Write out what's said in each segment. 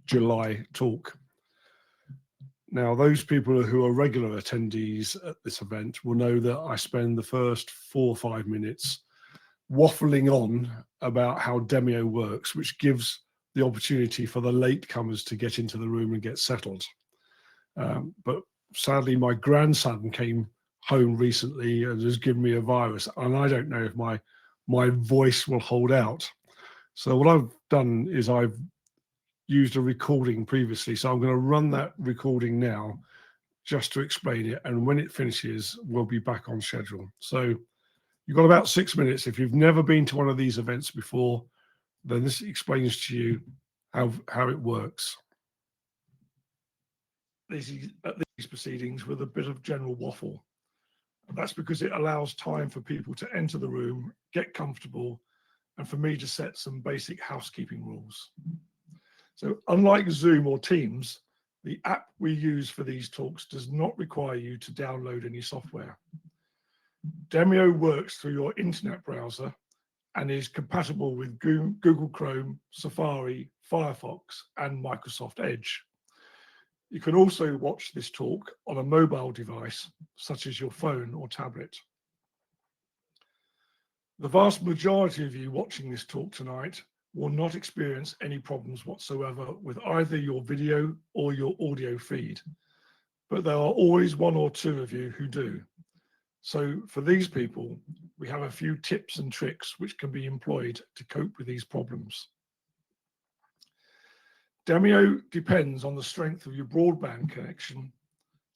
July talk. Now, those people who are regular attendees at this event will know that I spend the first 4 or 5 minutes waffling on about how Demio works, which gives the opportunity for the latecomers to get into the room and get settled. But sadly, my grandson came home recently and has given me a virus, and I don't know if my voice will hold out. So what I've done is I've used a recording previously, so I'm going to run that recording now just to explain it, and when it finishes we'll be back on schedule. So you've got about 6 minutes. If you've never been to one of these events before, then this explains to you how it works. These proceedings with a bit of general waffle. That's because it allows time for people to enter the room, get comfortable, and for me to set some basic housekeeping rules. So unlike Zoom or Teams, the app we use for these talks does not require you to download any software. Demio works through your internet browser and is compatible with Google Chrome, Safari, Firefox, and Microsoft Edge. You can also watch this talk on a mobile device, such as your phone or tablet. The vast majority of you watching this talk tonight will not experience any problems whatsoever with either your video or your audio feed, but there are always 1 or 2 of you who do. So for these people, we have a few tips and tricks which can be employed to cope with these problems. Demio depends on the strength of your broadband connection.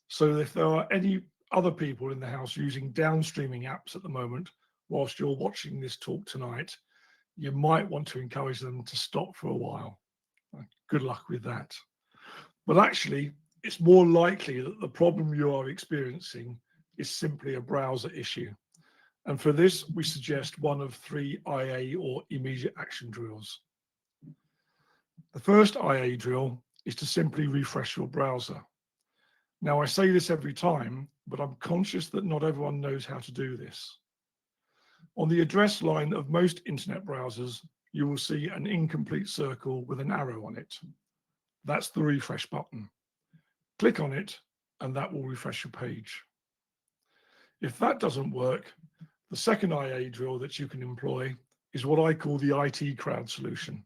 So if there are any other people in the house using downstreaming apps at the moment, whilst you're watching this talk tonight, you might want to encourage them to stop for a while. Good luck with that. But actually, it's more likely that the problem you are experiencing is simply a browser issue. And for this, we suggest one of 3 IA or immediate action drills. The first IA drill is to simply refresh your browser. Now, I say this every time, but I'm conscious that not everyone knows how to do this. On the address line of most internet browsers, you will see an incomplete circle with an arrow on it. That's the refresh button. Click on it, and that will refresh your page. If that doesn't work, the second IA drill that you can employ is what I call the IT crowd solution.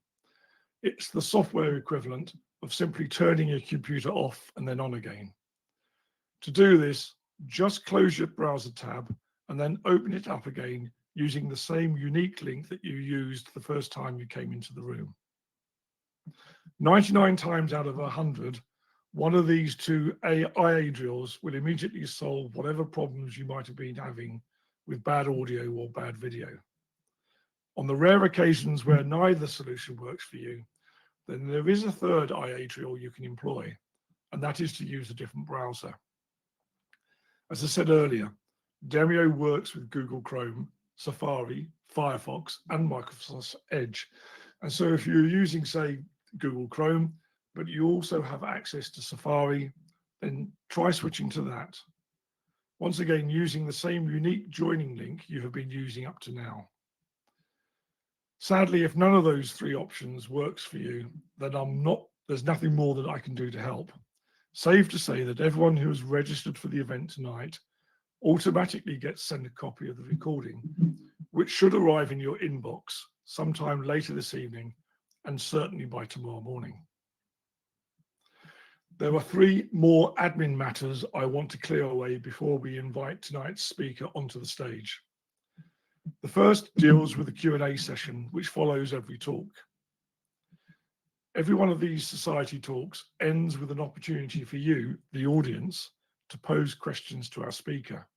It's the software equivalent of simply turning your computer off and then on again. To do this, just close your browser tab and then open it up again using the same unique link that you used the first time you came into the room. 99 times out of 100, one of these 2 IA drills will immediately solve whatever problems you might have been having with bad audio or bad video. On the rare occasions where neither solution works for you, then there is a third IA drill you can employ, and that is to use a different browser. As I said earlier, Demio works with Google Chrome, Safari, Firefox, and Microsoft Edge. And so if you're using, say, Google Chrome, but you also have access to Safari, then try switching to that. Once again, using the same unique joining link you have been using up to now. Sadly, if none of those 3 options works for you, then there's nothing more that I can do to help. Save to say that everyone who has registered for the event tonight automatically gets sent a copy of the recording, which should arrive in your inbox sometime later this evening and certainly by tomorrow morning. There are 3 more admin matters I want to clear away before we invite tonight's speaker onto the stage. The first deals with the Q&A session, which follows every talk. Every one of these society talks ends with an opportunity for you, the audience, to pose questions to our speaker.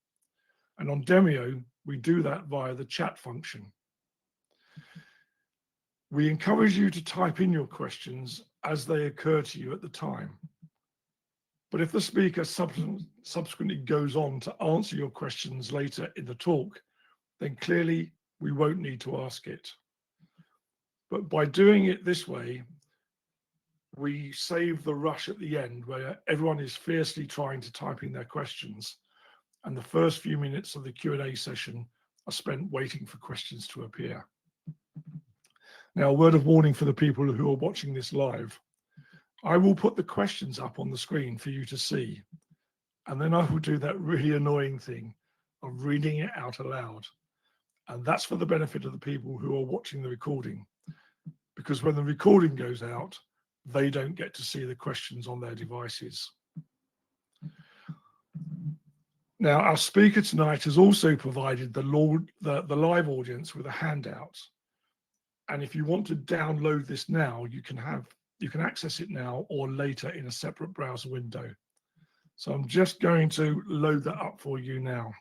And on Demio, we do that via the chat function. We encourage you to type in your questions as they occur to you at the time. But if the speaker subsequently goes on to answer your questions later in the talk, then clearly we won't need to ask it. But by doing it this way, we save the rush at the end where everyone is fiercely trying to type in their questions, and the first few minutes of the Q&A session are spent waiting for questions to appear. Now, a word of warning for the people who are watching this live. I will put the questions up on the screen for you to see, and then I will do that really annoying thing of reading it out aloud. And that's for the benefit of the people who are watching the recording, because when the recording goes out, they don't get to see the questions on their devices. Now, our speaker tonight has also provided the live audience with a handout. And if you want to download this now, you can access it now or later in a separate browser window. So I'm just going to load that up for you now.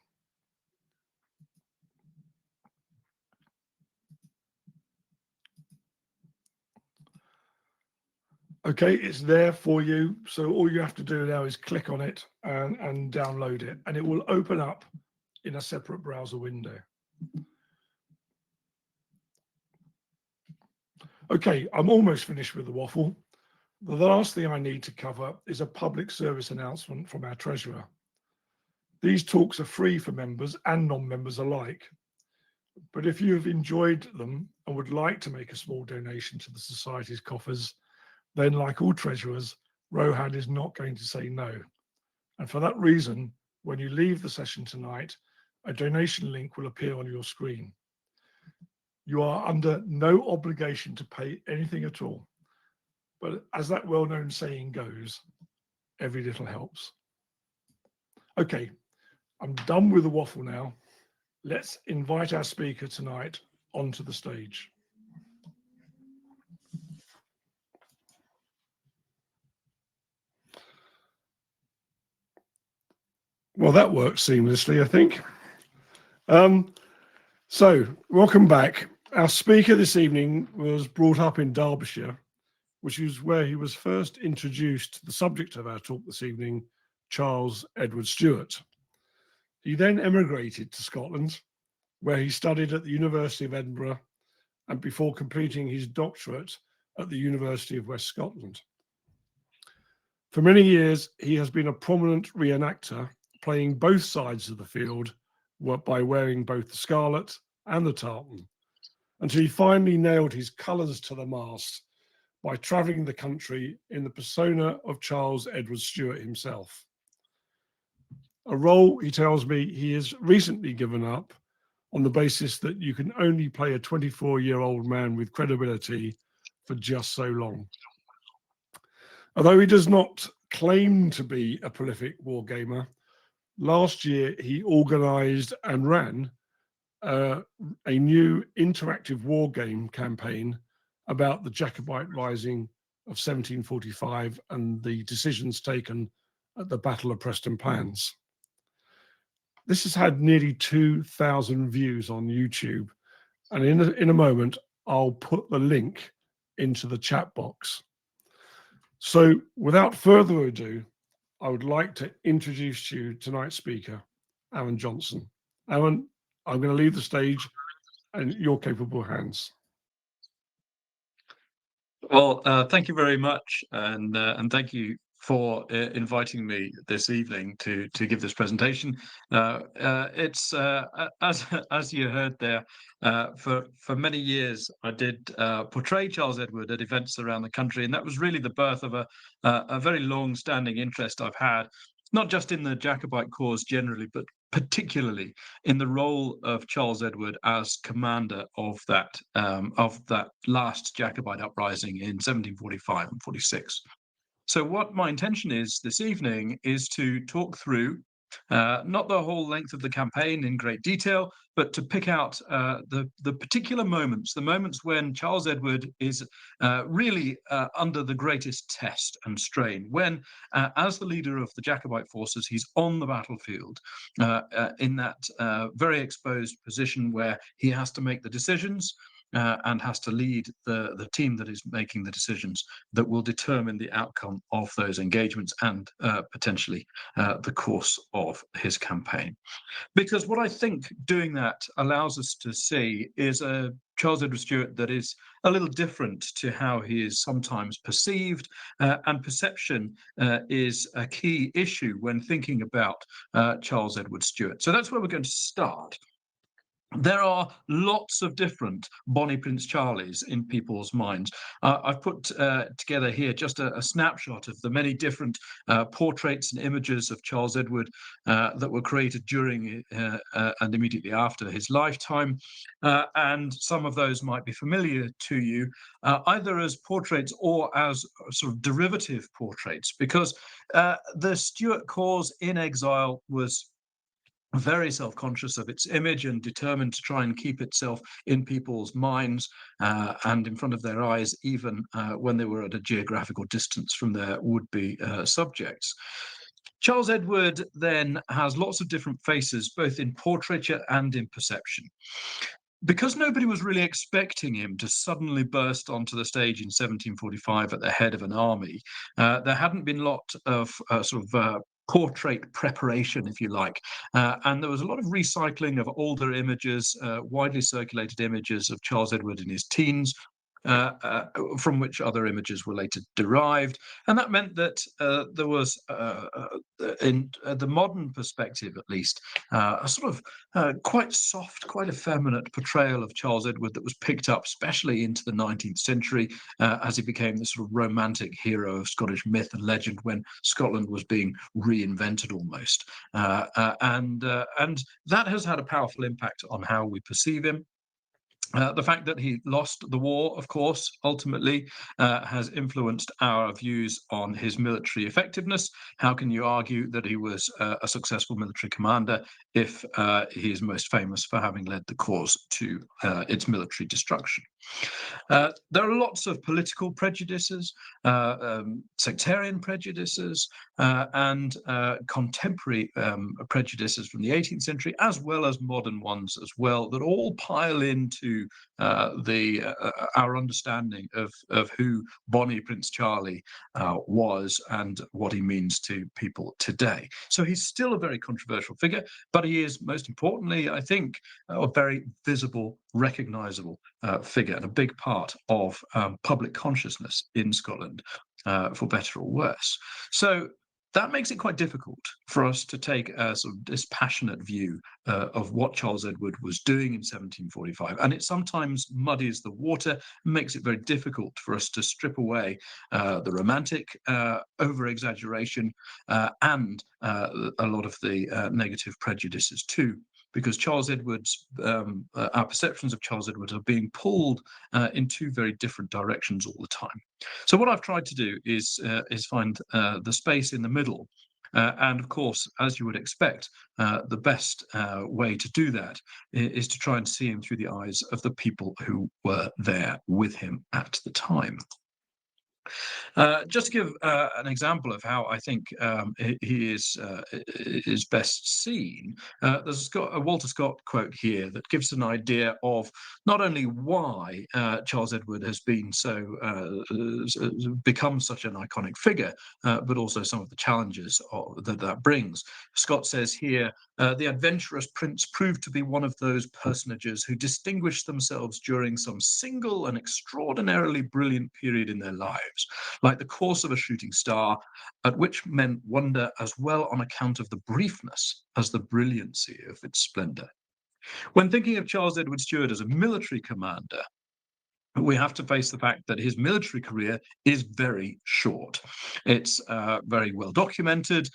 Okay, it's there for you. So all you have to do now is click on it and download it, and it will open up in a separate browser window. Okay, I'm almost finished with the waffle. The last thing I need to cover is a public service announcement from our treasurer. These talks are free for members and non-members alike. But if you have enjoyed them and would like to make a small donation to the Society's coffers, then like all treasurers, Rohan is not going to say no. And for that reason, when you leave the session tonight, a donation link will appear on your screen. You are under no obligation to pay anything at all. But as that well-known saying goes, every little helps. Okay, I'm done with the waffle now. Let's invite our speaker tonight onto the stage. Well, that worked seamlessly, I think. So, welcome back. Our speaker this evening was brought up in Derbyshire, which is where he was first introduced to the subject of our talk this evening, Charles Edward Stuart. He then emigrated to Scotland, where he studied at the University of Edinburgh and before completing his doctorate at the University of West Scotland. For many years, he has been a prominent reenactor, playing both sides of the field by wearing both the scarlet and the tartan, until he finally nailed his colours to the mast by travelling the country in the persona of Charles Edward Stuart himself. A role, he tells me, he has recently given up on the basis that you can only play a 24-year-old man with credibility for just so long. Although he does not claim to be a prolific war gamer, last year he organised and ran a new interactive war game campaign about the Jacobite Rising of 1745 and the decisions taken at the Battle of Prestonpans. This has had nearly 2,000 views on YouTube, and in a moment I'll put the link into the chat box. So without further ado, I would like to introduce you to tonight's speaker, Arran Johnston. Arran, I'm going to leave the stage in your capable hands. Well, thank you very much, and thank you for inviting me this evening to give this presentation. It's as you heard there, for many years I did portray Charles Edward at events around the country, and that was really the birth of a very long-standing interest I've had, not just in the Jacobite cause generally, but particularly in the role of Charles Edward as commander of that last Jacobite uprising in 1745 and 46. So what my intention is this evening is to talk through not the whole length of the campaign in great detail, but to pick out the particular moments, the moments when Charles Edward is really under the greatest test and strain, when, as the leader of the Jacobite forces, he's on the battlefield in that very exposed position where he has to make the decisions and has to lead the team that is making the decisions that will determine the outcome of those engagements and potentially the course of his campaign. Because what I think doing that allows us to see is a Charles Edward Stuart that is a little different to how he is sometimes perceived, and perception is a key issue when thinking about Charles Edward Stuart. So that's where we're going to start. There are lots of different Bonnie Prince Charlies in people's minds. I've put together here just a snapshot of the many different portraits and images of Charles Edward that were created during and immediately after his lifetime. And some of those might be familiar to you, either as portraits or as sort of derivative portraits, because the Stuart cause in exile was very self-conscious of its image and determined to try and keep itself in people's minds and in front of their eyes, even when they were at a geographical distance from their would-be subjects. Charles Edward then has lots of different faces, both in portraiture and in perception. Because nobody was really expecting him to suddenly burst onto the stage in 1745 at the head of an army, there hadn't been a lot of portrait preparation, if you like. And there was a lot of recycling of older images, widely circulated images of Charles Edward in his teens, from which other images were later derived. And that meant that there was, in the modern perspective at least, a sort of quite soft, quite effeminate portrayal of Charles Edward that was picked up, especially into the 19th century, as he became the sort of romantic hero of Scottish myth and legend when Scotland was being reinvented almost. And that has had a powerful impact on how we perceive him. The fact that he lost the war, of course, ultimately has influenced our views on his military effectiveness. How can you argue that he was a successful military commander if he is most famous for having led the cause to its military destruction? There are lots of political prejudices, sectarian prejudices, and contemporary prejudices from the 18th century, as well as modern ones as well, that all pile into our understanding of who Bonnie Prince Charlie was and what he means to people today. So he's still a very controversial figure, but he is, most importantly, I think, a very visible, recognizable figure and a big part of public consciousness in Scotland, for better or worse. So that makes it quite difficult for us to take a sort of dispassionate view of what Charles Edward was doing in 1745. And it sometimes muddies the water, makes it very difficult for us to strip away the romantic over-exaggeration and a lot of the negative prejudices too, because Charles Edward's, our perceptions of Charles Edward are being pulled in two very different directions all the time. So what I've tried to do is find the space in the middle. And of course, as you would expect, the best way to do that is to try and see him through the eyes of the people who were there with him at the time. Just to give an example of how I think he is best seen, there's a Walter Scott quote here that gives an idea of not only why Charles Edward has been become such an iconic figure, but also some of the challenges that brings. Scott says here, the adventurous prince proved to be one of those personages who distinguished themselves during some single and extraordinarily brilliant period in their lives, like the course of a shooting star, at which men wonder as well on account of the briefness as the brilliancy of its splendor. When thinking of Charles Edward Stuart as a military commander, we have to face the fact that his military career is very short. It's very well documented.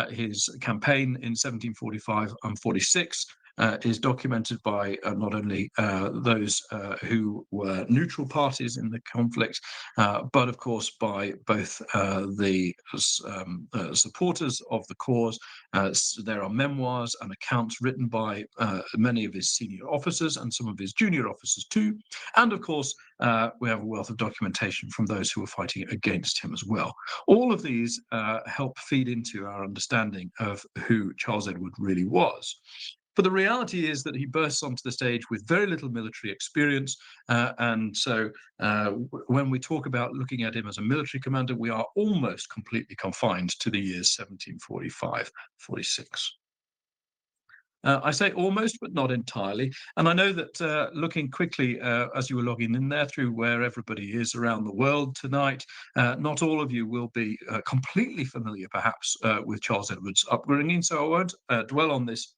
His campaign in 1745 and 46 is documented by not only those who were neutral parties in the conflict, but of course by both the supporters of the cause. There are memoirs and accounts written by many of his senior officers and some of his junior officers too. And of course, we have a wealth of documentation from those who were fighting against him as well. All of these help feed into our understanding of who Charles Edward really was. But the reality is that he bursts onto the stage with very little military experience. And so when we talk about looking at him as a military commander, we are almost completely confined to the years 1745-46. I say almost, but not entirely. And I know that looking quickly as you were logging in there through where everybody is around the world tonight, not all of you will be completely familiar, perhaps, with Charles Edward's upbringing. So I won't dwell on this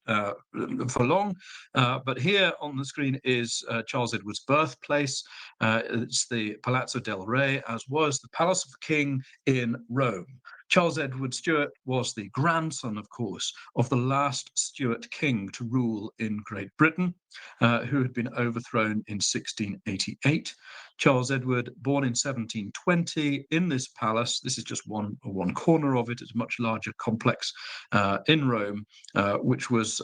for long. But here on the screen is Charles Edward's birthplace. It's the Palazzo del Re, as was the Palace of the King in Rome. Charles Edward Stuart was the grandson, of course, of the last Stuart king to rule in Great Britain, who had been overthrown in 1688. Charles Edward, born in 1720 in this palace. This is just one corner of it. It's a much larger complex in Rome, which was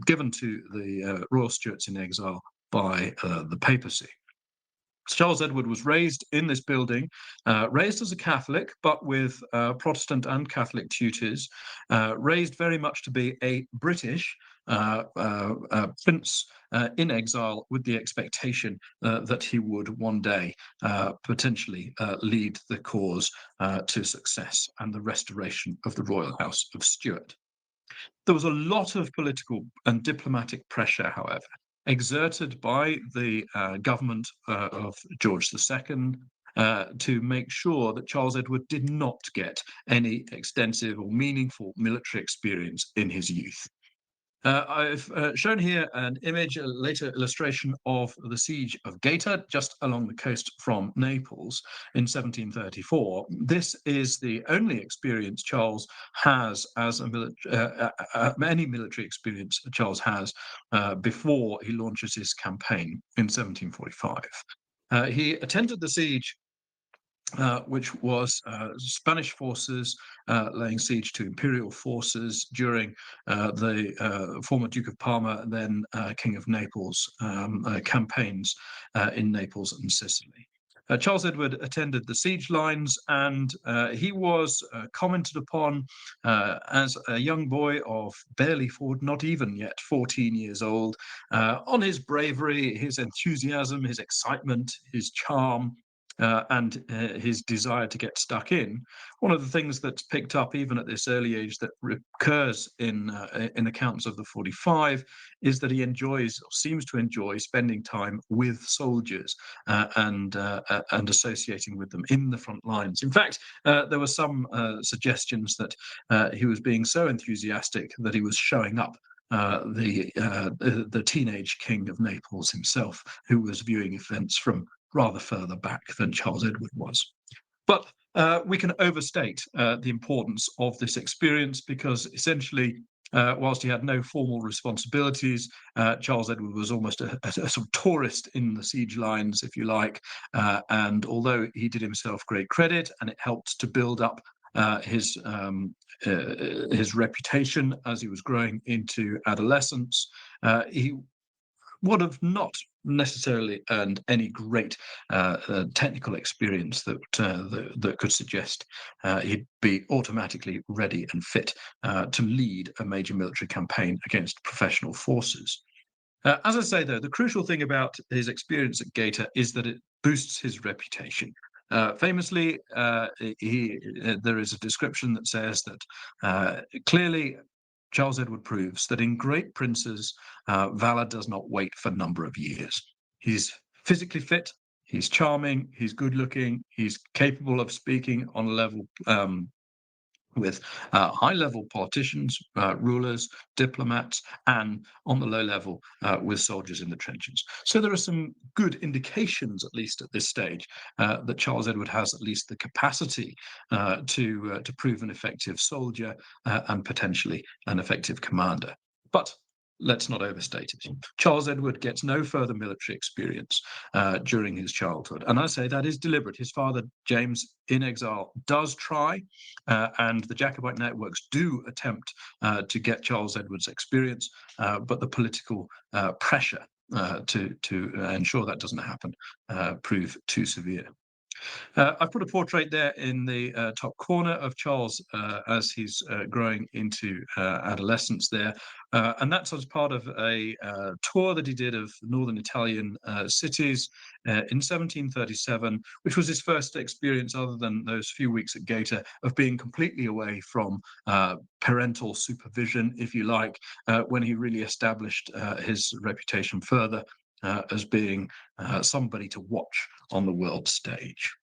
given to the Royal Stuarts in exile by the papacy. Charles Edward was raised in this building, raised as a Catholic, but with Protestant and Catholic tutors, raised very much to be a British prince in exile, with the expectation that he would one day potentially lead the cause to success and the restoration of the royal house of Stuart. There was a lot of political and diplomatic pressure, however, exerted by the government of George II to make sure that Charles Edward did not get any extensive or meaningful military experience in his youth. I've shown here an image, a later illustration of the siege of Gaeta, just along the coast from Naples in 1734. This is the only experience Charles has as any military experience Charles has before he launches his campaign in 1745. He attended the siege which was Spanish forces laying siege to imperial forces during the former Duke of Parma, then King of Naples, campaigns in Naples and Sicily. Charles Edward attended the siege lines, and he was commented upon as a young boy of barely not even yet 14 years old, on his bravery, his enthusiasm, his excitement, his charm, and his desire to get stuck in. One of the things that's picked up even at this early age that recurs in accounts of the 45 is that he enjoys, or seems to enjoy, spending time with soldiers and associating with them in the front lines. In fact, there were some suggestions that he was being so enthusiastic that he was showing up the teenage King of Naples himself, who was viewing events from rather further back than Charles Edward was. But we can overstate the importance of this experience, because essentially, whilst he had no formal responsibilities, Charles Edward was almost a sort of tourist in the siege lines, if you like. And although he did himself great credit, and it helped to build up his reputation as he was growing into adolescence, he would have not necessarily earned any great technical experience that could suggest he'd be automatically ready and fit to lead a major military campaign against professional forces. As I say, though, the crucial thing about his experience at Gaeta is that it boosts his reputation. Famously, there is a description that says that clearly Charles Edward proves that in great princes, valor does not wait for a number of years. He's physically fit, he's charming, he's good looking, he's capable of speaking on a level with high-level politicians, rulers, diplomats, and on the low level with soldiers in the trenches. So there are some good indications, at least at this stage, that Charles Edward has at least the capacity to prove an effective soldier and potentially an effective commander. But let's not overstate it. Charles Edward gets no further military experience during his childhood. And I say that is deliberate. His father, James, in exile, does try, and the Jacobite networks do attempt to get Charles Edward's experience, but the political pressure to ensure that doesn't happen prove too severe. I've put a portrait there in the top corner of Charles as he's growing into adolescence there. And that's as part of a tour that he did of northern Italian cities in 1737, which was his first experience, other than those few weeks at Gaeta, of being completely away from parental supervision, if you like, when he really established his reputation further as being somebody to watch on the world stage.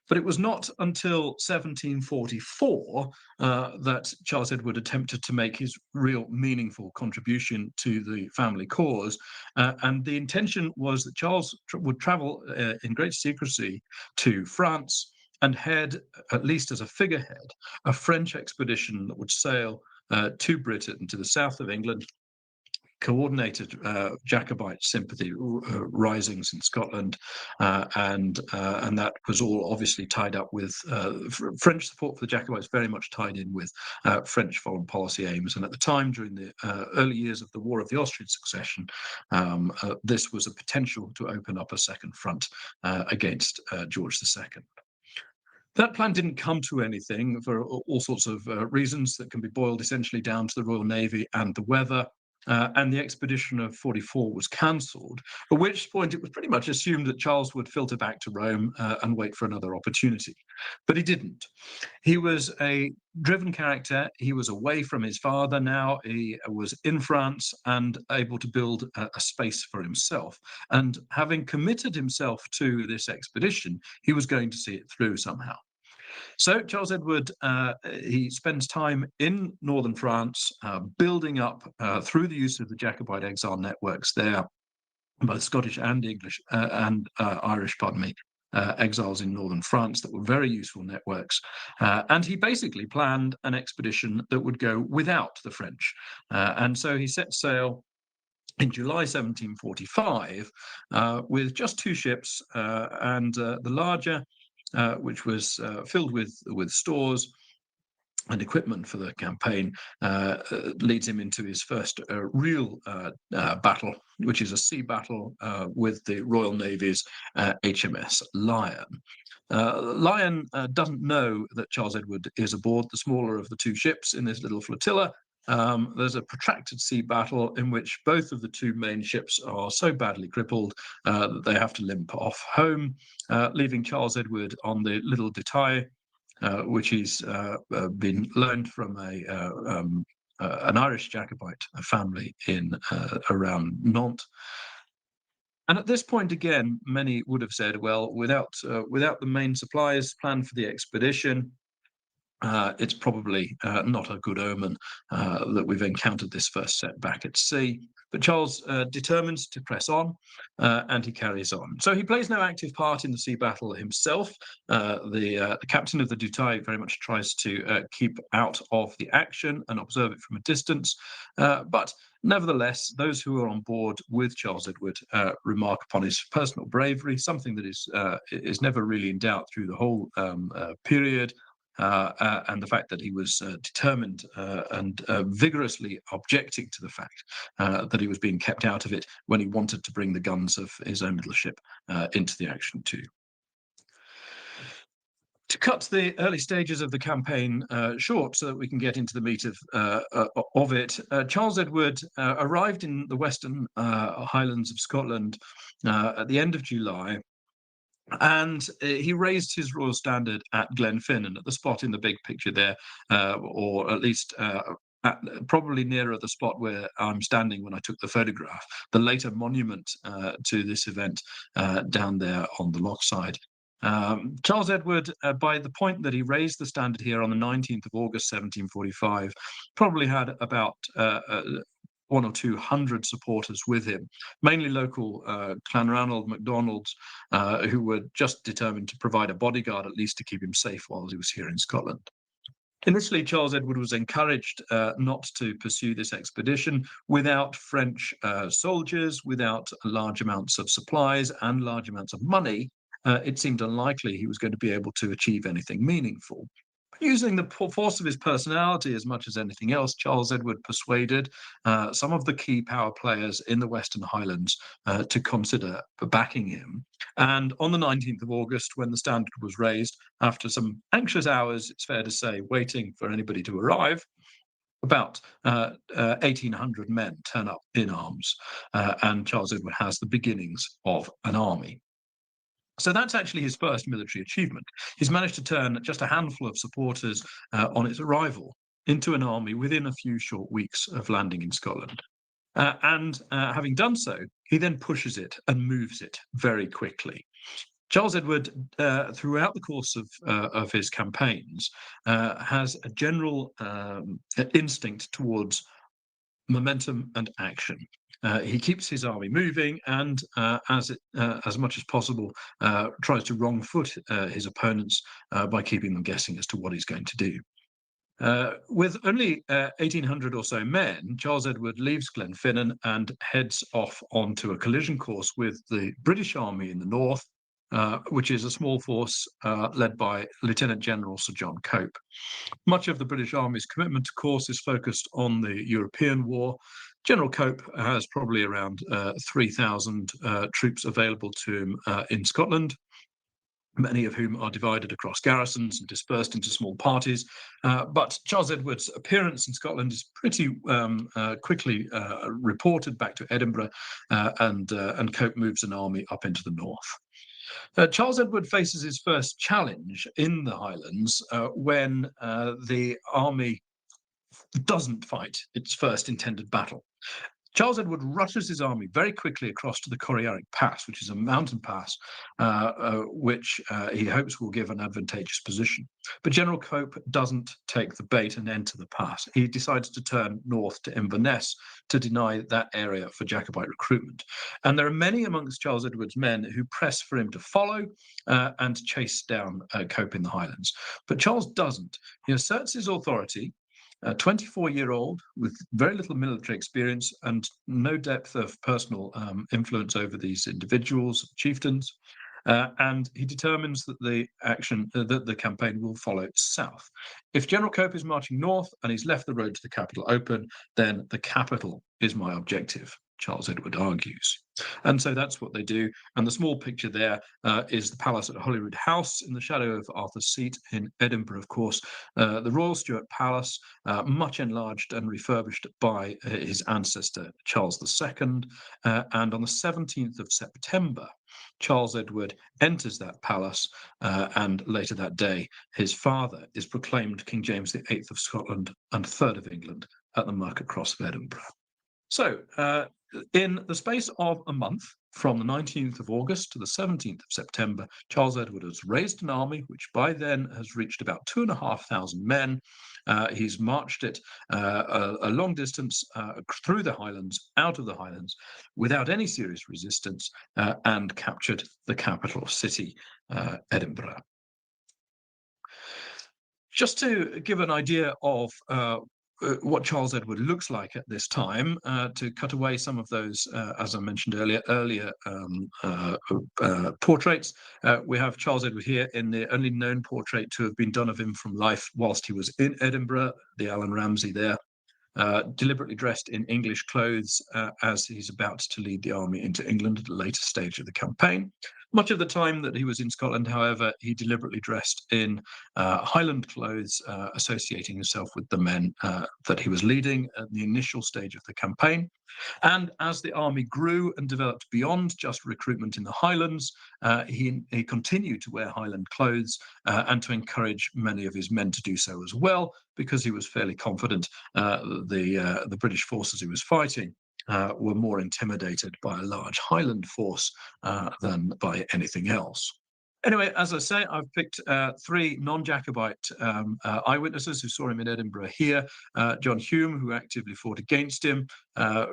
But it was not until 1744 that Charles Edward attempted to make his real meaningful contribution to the family cause. And the intention was that Charles would travel in great secrecy to France and head, at least as a figurehead, a French expedition that would sail to Britain, to the south of England, coordinated Jacobite sympathy risings in Scotland, and that was all obviously tied up with French support for the Jacobites, very much tied in with French foreign policy aims. And at the time, during the early years of the War of the Austrian Succession, this was a potential to open up a second front against George II. That plan didn't come to anything for all sorts of reasons that can be boiled essentially down to the Royal Navy and the weather. And the expedition of 44 was cancelled, at which point it was pretty much assumed that Charles would filter back to Rome and wait for another opportunity. But he didn't. He was a driven character. He was away from his father now. He was in France and able to build a space for himself. And having committed himself to this expedition, he was going to see it through somehow. So Charles Edward, he spends time in northern France, building up through the use of the Jacobite exile networks there, both Scottish and English and Irish, pardon me, exiles in northern France that were very useful networks. And he basically planned an expedition that would go without the French. And so he set sail in July 1745 with just 2 ships, and the larger, which was filled with stores and equipment for the campaign, leads him into his first real battle, which is a sea battle with the Royal Navy's HMS Lion. Lion doesn't know that Charles Edward is aboard the smaller of the 2 ships in this little flotilla. There's a protracted sea battle in which both of the 2 main ships are so badly crippled that they have to limp off home, leaving Charles Edward on the little Détail, which he's been loaned from an Irish Jacobite family in around Nantes. And at this point, again, many would have said, well, without the main supplies planned for the expedition, it's probably not a good omen that we've encountered this first setback at sea. But Charles determines to press on, and he carries on. So he plays no active part in the sea battle himself. The captain of the Détail very much tries to keep out of the action and observe it from a distance. But nevertheless, those who are on board with Charles Edward remark upon his personal bravery, something that is never really in doubt through the whole period. And the fact that he was determined and vigorously objecting to the fact that he was being kept out of it when he wanted to bring the guns of his own little ship into the action too. To cut the early stages of the campaign short so that we can get into the meat of it, Charles Edward arrived in the western highlands of Scotland at the end of July. And he raised his royal standard at Glenfinnan, at the spot in the big picture there, or at least probably nearer the spot where I'm standing when I took the photograph, the later monument to this event down there on the loch side. Charles Edward, by the point that he raised the standard here on the 19th of August 1745, probably had about 100 or 200 supporters with him, mainly local Clanranald MacDonalds, who were just determined to provide a bodyguard, at least to keep him safe while he was here in Scotland. Initially, Charles Edward was encouraged not to pursue this expedition without French soldiers, without large amounts of supplies and large amounts of money. It seemed unlikely he was going to be able to achieve anything meaningful. Using the force of his personality as much as anything else, Charles Edward persuaded some of the key power players in the Western Highlands to consider backing him. And on the 19th of August, when the standard was raised, after some anxious hours, it's fair to say, waiting for anybody to arrive, about 1,800 men turn up in arms, and Charles Edward has the beginnings of an army. So that's actually his first military achievement. He's managed to turn just a handful of supporters on its arrival into an army within a few short weeks of landing in Scotland. And having done so, he then pushes it and moves it very quickly. Charles Edward, throughout the course of his campaigns, has a general instinct towards momentum and action. He keeps his army moving, and as much as possible, tries to wrong foot his opponents by keeping them guessing as to what he's going to do. With only 1,800 or so men, Charles Edward leaves Glenfinnan and heads off onto a collision course with the British Army in the north, which is a small force led by Lieutenant General Sir John Cope. Much of the British Army's commitment, of course, is focused on the European war. General Cope has probably around 3,000 troops available to him in Scotland, many of whom are divided across garrisons and dispersed into small parties. But Charles Edward's appearance in Scotland is pretty quickly reported back to Edinburgh, and Cope moves an army up into the north. Charles Edward faces his first challenge in the Highlands when the army doesn't fight its first intended battle. Charles Edward rushes his army very quickly across to the Corryarrick Pass, which is a mountain pass, which he hopes will give an advantageous position. But General Cope doesn't take the bait and enter the pass. He decides to turn north to Inverness to deny that area for Jacobite recruitment. And there are many amongst Charles Edward's men who press for him to follow and chase down Cope in the Highlands. But Charles doesn't. He asserts his authority. A 24-year-old with very little military experience and no depth of personal influence over these individuals, chieftains, and he determines that the campaign will follow south. If General Cope is marching north and he's left the road to the capital open, then the capital is my objective, Charles Edward argues. And so that's what they do. And the small picture there is the palace at Holyrood House in the shadow of Arthur's Seat in Edinburgh, of course, the Royal Stuart Palace, much enlarged and refurbished by his ancestor, Charles II. And on the 17th of September, Charles Edward enters that palace, and later that day, his father is proclaimed King James VIII of Scotland and III of England at the Market Cross of Edinburgh. So, in the space of a month, from the 19th of August to the 17th of September, Charles Edward has raised an army, which by then has reached about 2,500 men. He's marched it a long distance through the Highlands, out of the Highlands, without any serious resistance, and captured the capital city, Edinburgh. Just to give an idea of what Charles Edward looks like at this time, to cut away some of those, as I mentioned earlier portraits. We have Charles Edward here in the only known portrait to have been done of him from life whilst he was in Edinburgh, the Alan Ramsay there, deliberately dressed in English clothes as he's about to lead the army into England at a later stage of the campaign. Much of the time that he was in Scotland, however, he deliberately dressed in Highland clothes, associating himself with the men that he was leading at the initial stage of the campaign. And as the army grew and developed beyond just recruitment in the Highlands, he continued to wear Highland clothes and to encourage many of his men to do so as well, because he was fairly confident the British forces he was fighting were more intimidated by a large Highland force than by anything else. Anyway, as I say, I've picked three non-Jacobite eyewitnesses who saw him in Edinburgh here. John Hume, who actively fought against him,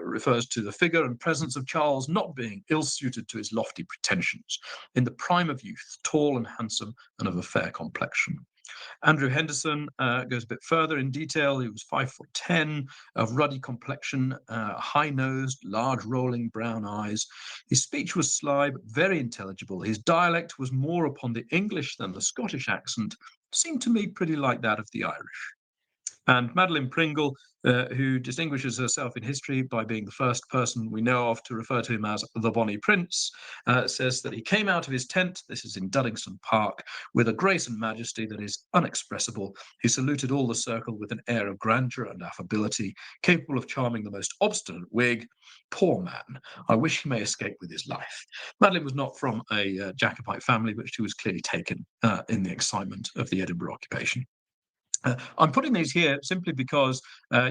refers to the figure and presence of Charles not being ill-suited to his lofty pretensions. In the prime of youth, tall and handsome and of a fair complexion. Andrew Henderson goes a bit further in detail. He was 5'10", of ruddy complexion, high-nosed, large rolling brown eyes. His speech was sly but very intelligible. His dialect was more upon the English than the Scottish accent, seemed to me pretty like that of the Irish. And Madeline Pringle, who distinguishes herself in history by being the first person we know of to refer to him as the Bonnie Prince, says that he came out of his tent, this is in Duddingston Park, with a grace and majesty that is unexpressible. He saluted all the circle with an air of grandeur and affability, capable of charming the most obstinate Whig. Poor man, I wish he may escape with his life. Madeline was not from a Jacobite family, but she was clearly taken in the excitement of the Edinburgh occupation. I'm putting these here simply because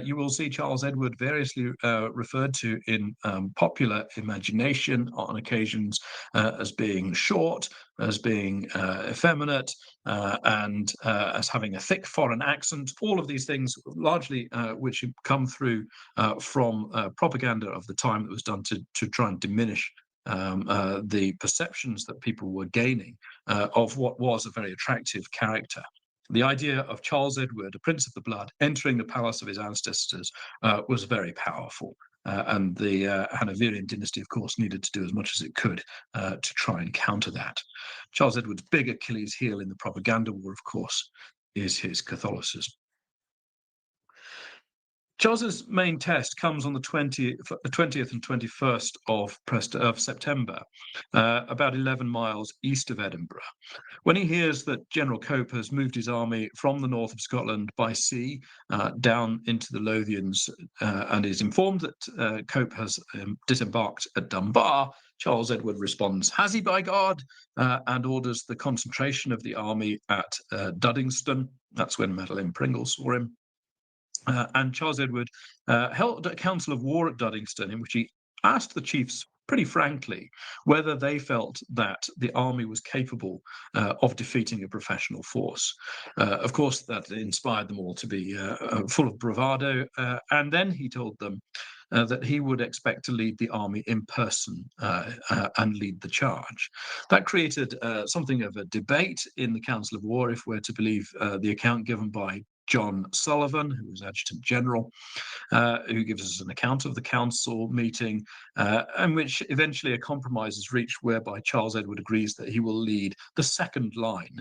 you will see Charles Edward variously referred to in popular imagination on occasions as being short, as being effeminate, and as having a thick foreign accent. All of these things, largely which come through from propaganda of the time that was done to try and diminish the perceptions that people were gaining of what was a very attractive character. The idea of Charles Edward, a prince of the blood, entering the palace of his ancestors was very powerful. And the Hanoverian dynasty, of course, needed to do as much as it could to try and counter that. Charles Edward's big Achilles heel in the propaganda war, of course, is his Catholicism. Charles's main test comes on the 20th and 21st of September, about 11 miles east of Edinburgh, when he hears that General Cope has moved his army from the north of Scotland by sea down into the Lothians and is informed that Cope has disembarked at Dunbar. Charles Edward responds, "Has he, by God?" And orders the concentration of the army at Duddingston. That's when Madeline Pringle saw him. And Charles Edward held a council of war at Duddingston in which he asked the chiefs pretty frankly whether they felt that the army was capable of defeating a professional force. Of course, that inspired them all to be full of bravado. And then he told them that he would expect to lead the army in person and lead the charge. That created something of a debate in the Council of War, if we're to believe the account given by John Sullivan, who was Adjutant General, who gives us an account of the council meeting, in which eventually a compromise is reached whereby Charles Edward agrees that he will lead the second line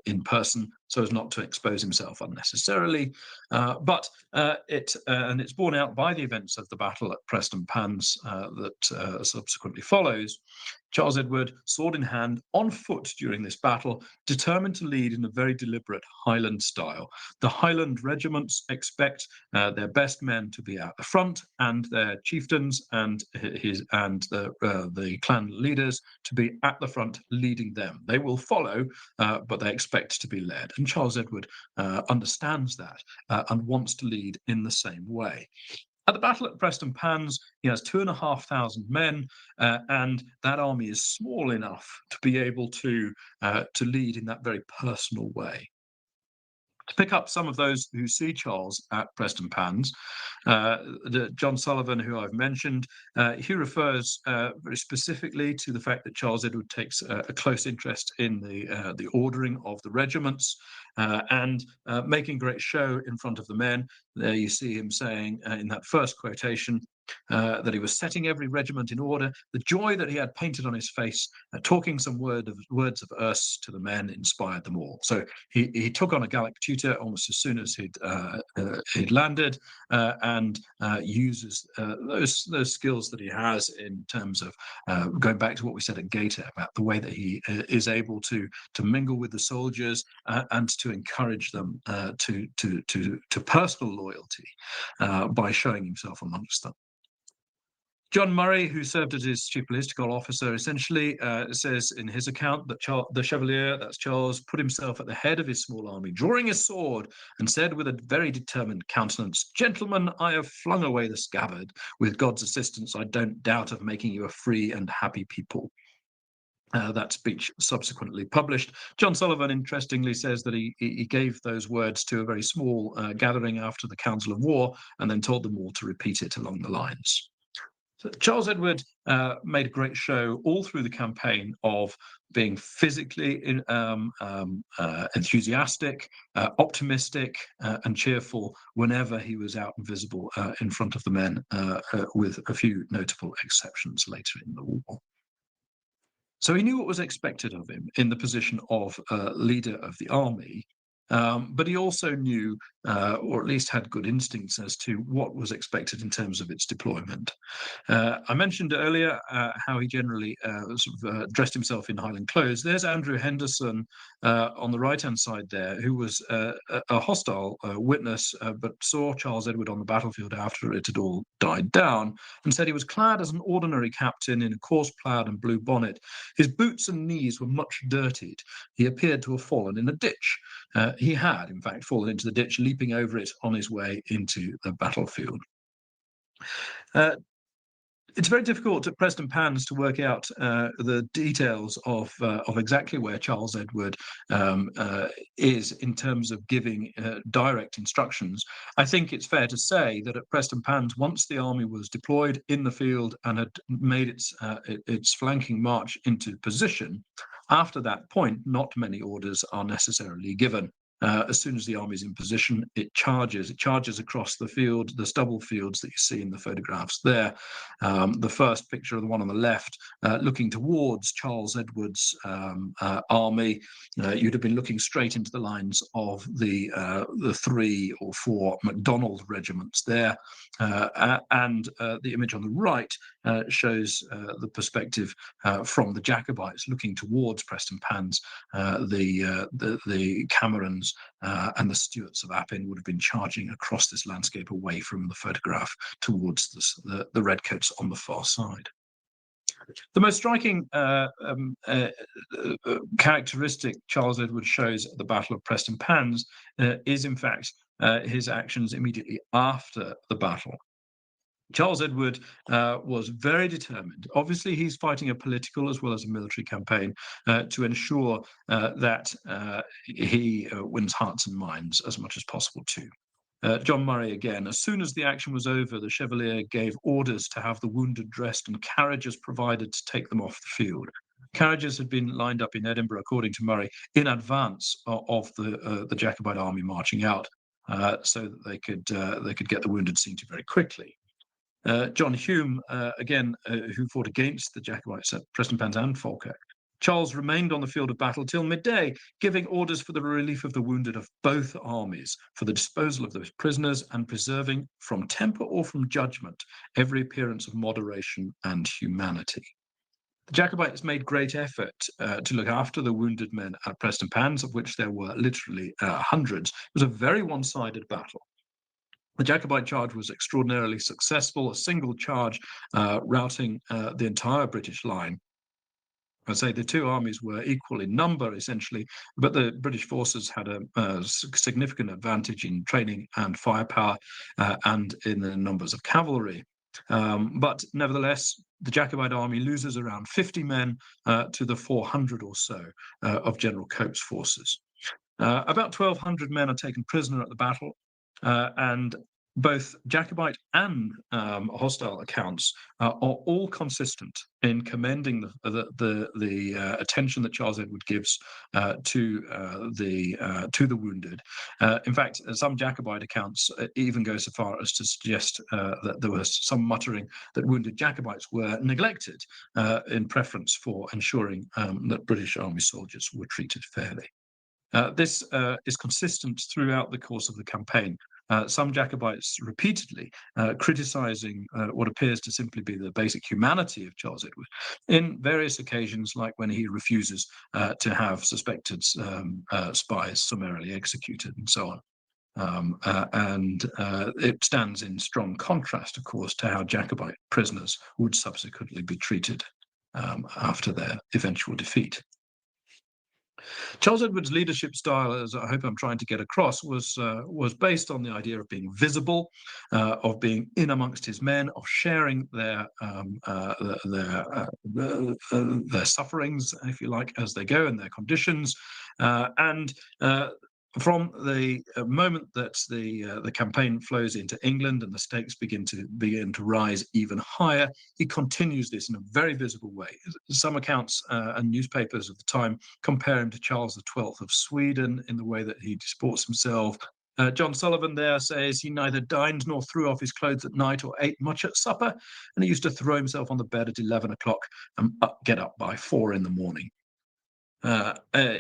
in person so as not to expose himself unnecessarily. But it's borne out by the events of the battle at Prestonpans that subsequently follows. Charles Edward, sword in hand, on foot during this battle, determined to lead in a very deliberate Highland style. The Highland regiments expect their best men to be at the front, and their chieftains and the clan leaders to be at the front, leading them. They will follow, but they expect to be led. And Charles Edward understands that and wants to lead in the same way. At the battle at Prestonpans, he has 2,500 men, and that army is small enough to be able to lead in that very personal way. To pick up some of those who see Charles at Prestonpans, John Sullivan, who I've mentioned, he refers very specifically to the fact that Charles Edward takes a close interest in the ordering of the regiments and making great show in front of the men. There you see him saying in that first quotation that he was setting every regiment in order. The joy that he had painted on his face, talking some words of Erse to the men, inspired them all. So he took on a Gallic tutor almost as soon as he'd landed, and uses those skills that he has in terms of going back to what we said at Gaeta about the way that he is able to mingle with the soldiers and to encourage them to personal loyalty by showing himself amongst them. John Murray, who served as his chief political officer, essentially says in his account that the Chevalier, that's Charles, put himself at the head of his small army, drawing his sword, and said with a very determined countenance, "Gentlemen, I have flung away the scabbard. With God's assistance, I don't doubt of making you a free and happy people." That speech subsequently published. John Sullivan, interestingly, says that he gave those words to a very small gathering after the Council of War and then told them all to repeat it along the lines. So Charles Edward made a great show all through the campaign of being physically enthusiastic, optimistic, and cheerful whenever he was out and visible in front of the men, with a few notable exceptions later in the war. So he knew what was expected of him in the position of leader of the army, but he also knew, or at least had good instincts as to what was expected in terms of its deployment. I mentioned earlier how he generally dressed himself in Highland clothes. There's Andrew Henderson on the right-hand side there, who was a hostile witness, but saw Charles Edward on the battlefield after it had all died down, and said he was clad as an ordinary captain in a coarse plaid and blue bonnet. His boots and knees were much dirtied. He appeared to have fallen in a ditch. He had, in fact, fallen into the ditch, leaping over it on his way into the battlefield. It's very difficult at Prestonpans to work out the details of exactly where Charles Edward is in terms of giving direct instructions. I think it's fair to say that at Prestonpans, once the army was deployed in the field and had made its flanking march into position, after that point, not many orders are necessarily given. As soon as the army is in position, it charges. It charges across the field, the stubble fields that you see in the photographs there. The first picture, the one on the left, looking towards Charles Edward's army, you'd have been looking straight into the lines of the 3 or 4 MacDonald regiments there. And the image on the right shows the perspective from the Jacobites looking towards Prestonpans. The Camerons and the Stuarts of Appin would have been charging across this landscape away from the photograph towards the redcoats on the far side. The most striking characteristic Charles Edward shows at the Battle of Prestonpans is, in fact, his actions immediately after the battle. Charles Edward was very determined. Obviously, he's fighting a political as well as a military campaign to ensure that he wins hearts and minds as much as possible too. John Murray again, as soon as the action was over, the Chevalier gave orders to have the wounded dressed and carriages provided to take them off the field. Carriages had been lined up in Edinburgh, according to Murray, in advance of the Jacobite army marching out, so that they could get the wounded seen to very quickly. John Hume, again, who fought against the Jacobites at Prestonpans and Falkirk. Charles remained on the field of battle till midday, giving orders for the relief of the wounded of both armies, for the disposal of those prisoners, and preserving, from temper or from judgment, every appearance of moderation and humanity. The Jacobites made great effort to look after the wounded men at Prestonpans, of which there were literally hundreds. It was a very one-sided battle. The Jacobite charge was extraordinarily successful, a single charge routing the entire British line. I'd say the two armies were equal in number, essentially, but the British forces had a significant advantage in training and firepower and in the numbers of cavalry. But nevertheless, the Jacobite army loses around 50 men to the 400 or so of General Cope's forces. About 1,200 men are taken prisoner at the battle, and both Jacobite and hostile accounts are all consistent in commending the attention that Charles Edward gives to the wounded. In fact, some Jacobite accounts even go so far as to suggest that there was some muttering that wounded Jacobites were neglected in preference for ensuring that British Army soldiers were treated fairly. This is consistent throughout the course of the campaign. Some Jacobites repeatedly criticizing what appears to simply be the basic humanity of Charles Edward in various occasions, like when he refuses to have suspected spies summarily executed and so on. And it stands in strong contrast, of course, to how Jacobite prisoners would subsequently be treated after their eventual defeat. Charles Edward's leadership style, as I hope I'm trying to get across, was based on the idea of being visible, of being in amongst his men, of sharing their sufferings, if you like, as they go, and their conditions, and from the moment that the campaign flows into England and the stakes begin to rise even higher, he continues this in a very visible way. Some accounts and newspapers of the time compare him to Charles XII of Sweden in the way that he disports himself, John Sullivan there says he neither dined nor threw off his clothes at night or ate much at supper, and he used to throw himself on the bed at 11 o'clock and get up by 4 in the morning.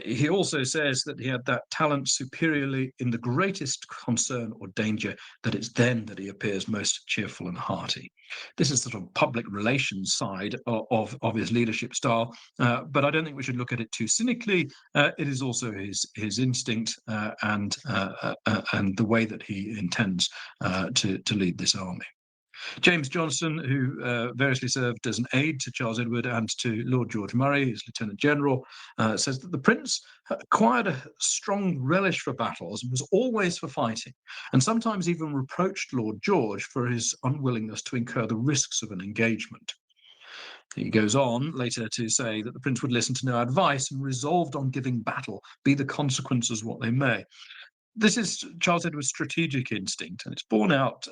He also says that he had that talent superiorly in the greatest concern or danger, that it's then that he appears most cheerful and hearty. This is the sort of public relations side of his leadership style, but I don't think we should look at it too cynically. It is also his instinct and the way that he intends to lead this army. James Johnston, who variously served as an aide to Charles Edward and to Lord George Murray, his Lieutenant General, says that the Prince acquired a strong relish for battles and was always for fighting, and sometimes even reproached Lord George for his unwillingness to incur the risks of an engagement. He goes on later to say that the Prince would listen to no advice and resolved on giving battle, be the consequences what they may. This is Charles Edward's strategic instinct, and it's borne out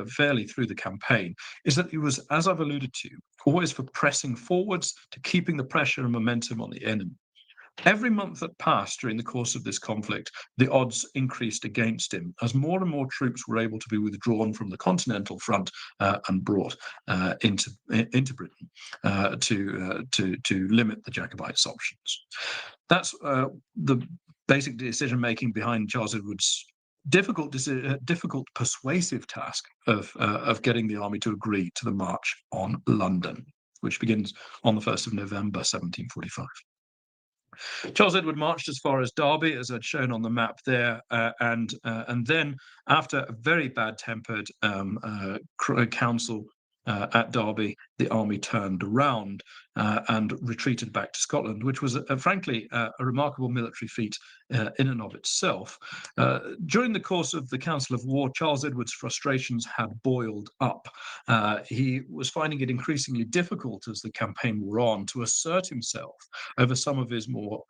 fairly through the campaign, is that he was, as I've alluded to, always for pressing forwards to keeping the pressure and momentum on the enemy. Every month that passed during the course of this conflict, the odds increased against him as more and more troops were able to be withdrawn from the continental front and brought into Britain to limit the Jacobites' options. That's the basic decision-making behind Charles Edward's difficult persuasive task of getting the army to agree to the march on London, which begins on the 1st of November 1745. Charles Edward marched as far as Derby, as I'd shown on the map there, and then, after a very bad-tempered council at Derby, the army turned around and retreated back to Scotland, which was, frankly, a remarkable military feat in and of itself. During the course of the Council of War, Charles Edward's frustrations had boiled up. He was finding it increasingly difficult as the campaign wore on to assert himself over some of his more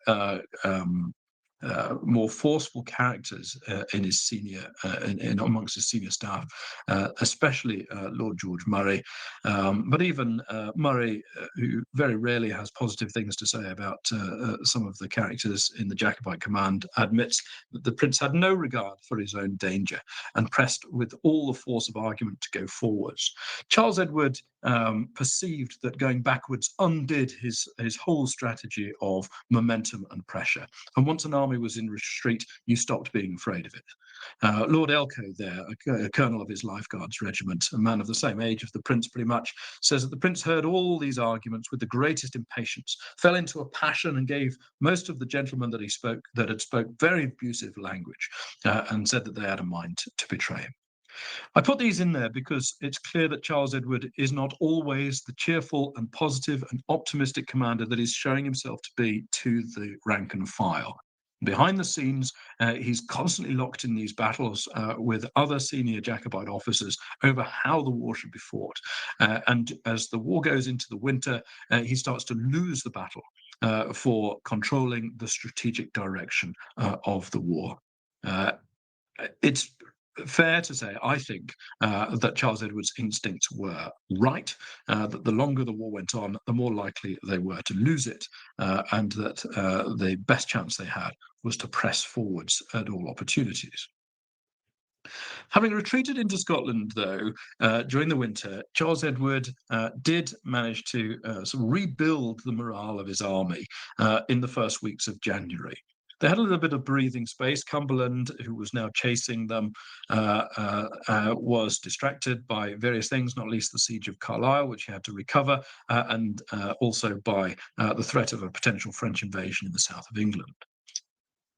forceful characters in his amongst his senior staff, especially Lord George Murray, but even Murray, who very rarely has positive things to say about some of the characters in the Jacobite command, admits that the Prince had no regard for his own danger and pressed with all the force of argument to go forwards. Charles Edward perceived that going backwards undid his whole strategy of momentum and pressure. And once an army was in retreat, you stopped being afraid of it. Lord Elcho there, a colonel of his Life Guards regiment, a man of the same age of the Prince pretty much, says that the Prince heard all these arguments with the greatest impatience, fell into a passion and gave most of the gentlemen that had spoke very abusive language, and said that they had a mind to betray him. I put these in there because it's clear that Charles Edward is not always the cheerful and positive and optimistic commander that he's showing himself to be to the rank and file. Behind the scenes, he's constantly locked in these battles with other senior Jacobite officers over how the war should be fought. And as the war goes into the winter, he starts to lose the battle for controlling the strategic direction of the war. It's fair to say, I think, that Charles Edward's instincts were right, that the longer the war went on, the more likely they were to lose it, and that the best chance they had was to press forwards at all opportunities. Having retreated into Scotland, though, during the winter, Charles Edward did manage to sort of rebuild the morale of his army in the first weeks of January. They had a little bit of breathing space. Cumberland, who was now chasing them, was distracted by various things, not least the siege of Carlisle, which he had to recover, and also by the threat of a potential French invasion in the south of England.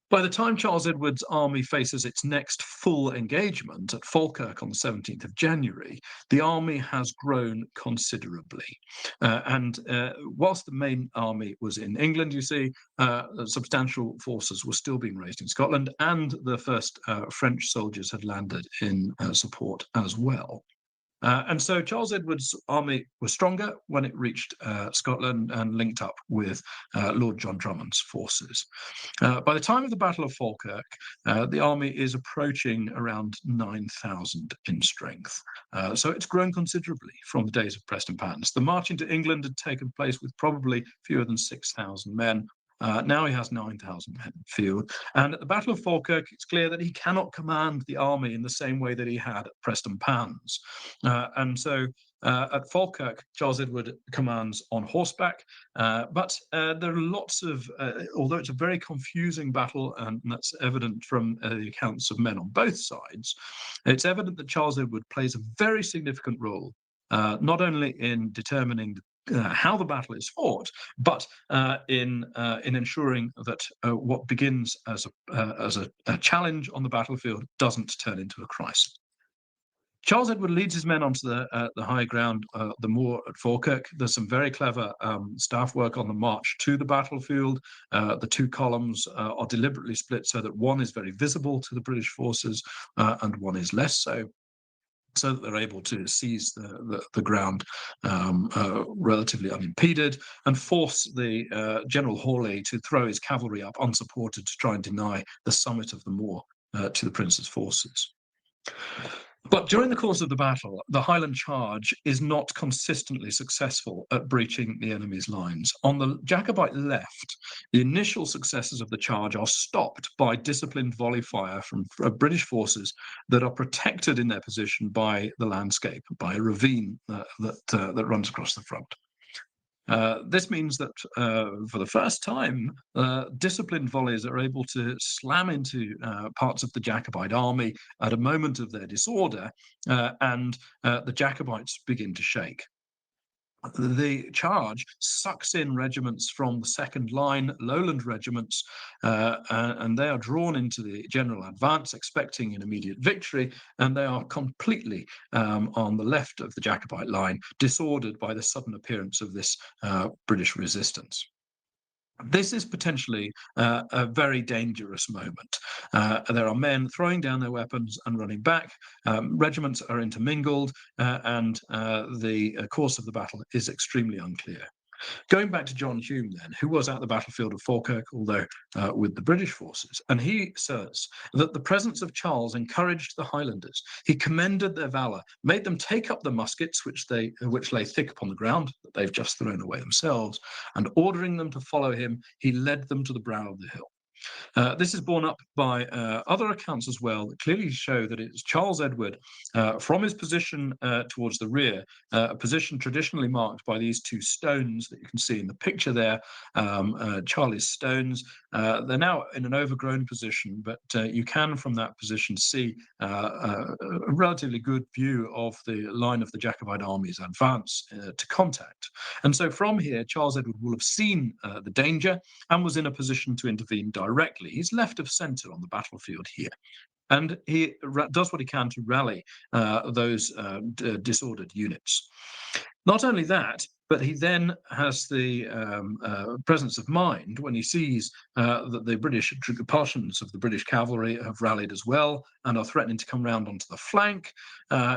By the time Charles Edward's army faces its next full engagement at Falkirk on the 17th of January, the army has grown considerably. And whilst the main army was in England, you see, substantial forces were still being raised in Scotland, and the first French soldiers had landed in support as well. And so Charles Edward's army was stronger when it reached Scotland and linked up with Lord John Drummond's forces. By the time of the Battle of Falkirk, the army is approaching around 9,000 in strength. So it's grown considerably from the days of Prestonpans. The march into England had taken place with probably fewer than 6,000 men. Now he has 9,000 men in the field. And at the Battle of Falkirk, it's clear that he cannot command the army in the same way that he had at Prestonpans. And so at Falkirk, Charles Edward commands on horseback, but there are lots of, although it's a very confusing battle, and that's evident from the accounts of men on both sides, it's evident that Charles Edward plays a very significant role, not only in determining how the battle is fought, but in ensuring that what begins as a challenge on the battlefield doesn't turn into a crisis. Charles Edward leads his men onto the high ground, the moor at Falkirk. There's some very clever staff work on the march to the battlefield. The two columns are deliberately split so that one is very visible to the British forces and one is less so that they're able to seize the ground relatively unimpeded and force the General Hawley to throw his cavalry up unsupported to try and deny the summit of the moor to the Prince's forces. But during the course of the battle, the Highland charge is not consistently successful at breaching the enemy's lines. On the Jacobite left, the initial successes of the charge are stopped by disciplined volley fire from British forces that are protected in their position by the landscape, by a ravine that runs across the front. This means that for the first time, disciplined volleys are able to slam into parts of the Jacobite army at a moment of their disorder, and the Jacobites begin to shake. The charge sucks in regiments from the second line, lowland regiments, and they are drawn into the general advance, expecting an immediate victory, and they are completely on the left of the Jacobite line, disordered by the sudden appearance of this British resistance. This is potentially a very dangerous moment. There are men throwing down their weapons and running back. Regiments are intermingled, and the course of the battle is extremely unclear. Going back to John Hume, then, who was at the battlefield of Falkirk, although with the British forces, and he asserts that the presence of Charles encouraged the Highlanders. He commended their valour, made them take up the muskets which lay thick upon the ground that they've just thrown away themselves, and ordering them to follow him, he led them to the brow of the hill. This is borne up by other accounts as well that clearly show that it's Charles Edward from his position towards the rear, a position traditionally marked by these two stones that you can see in the picture there, Charlie's stones. They're now in an overgrown position, but you can from that position see a relatively good view of the line of the Jacobite army's advance to contact. And so from here, Charles Edward will have seen the danger and was in a position to intervene directly. He's left of centre on the battlefield here. And he does what he can to rally those disordered units. Not only that, but he then has the presence of mind when he sees that the British portions of the British cavalry have rallied as well and are threatening to come round onto the flank.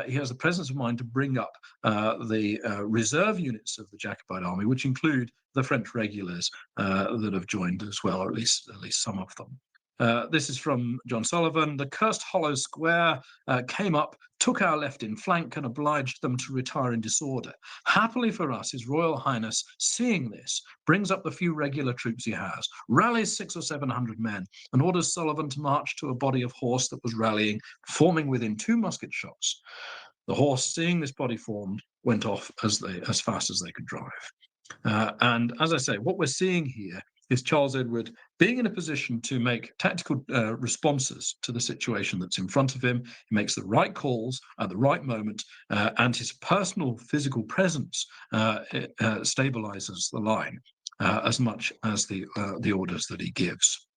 He has the presence of mind to bring up the reserve units of the Jacobite army, which include the French regulars that have joined as well, or at least some of them. This is from John Sullivan. The cursed hollow square came up, took our left in flank, and obliged them to retire in disorder. Happily for us, His Royal Highness, seeing this, brings up the few regular troops he has, rallies 600 or 700 men, and orders Sullivan to march to a body of horse that was rallying, forming within 2 musket shots. The horse, seeing this body formed, went off as fast as they could drive. And as I say, what we're seeing here is Charles Edward being in a position to make tactical responses to the situation that's in front of him. He makes the right calls at the right moment, and his personal physical presence stabilizes the line as much as the orders that he gives.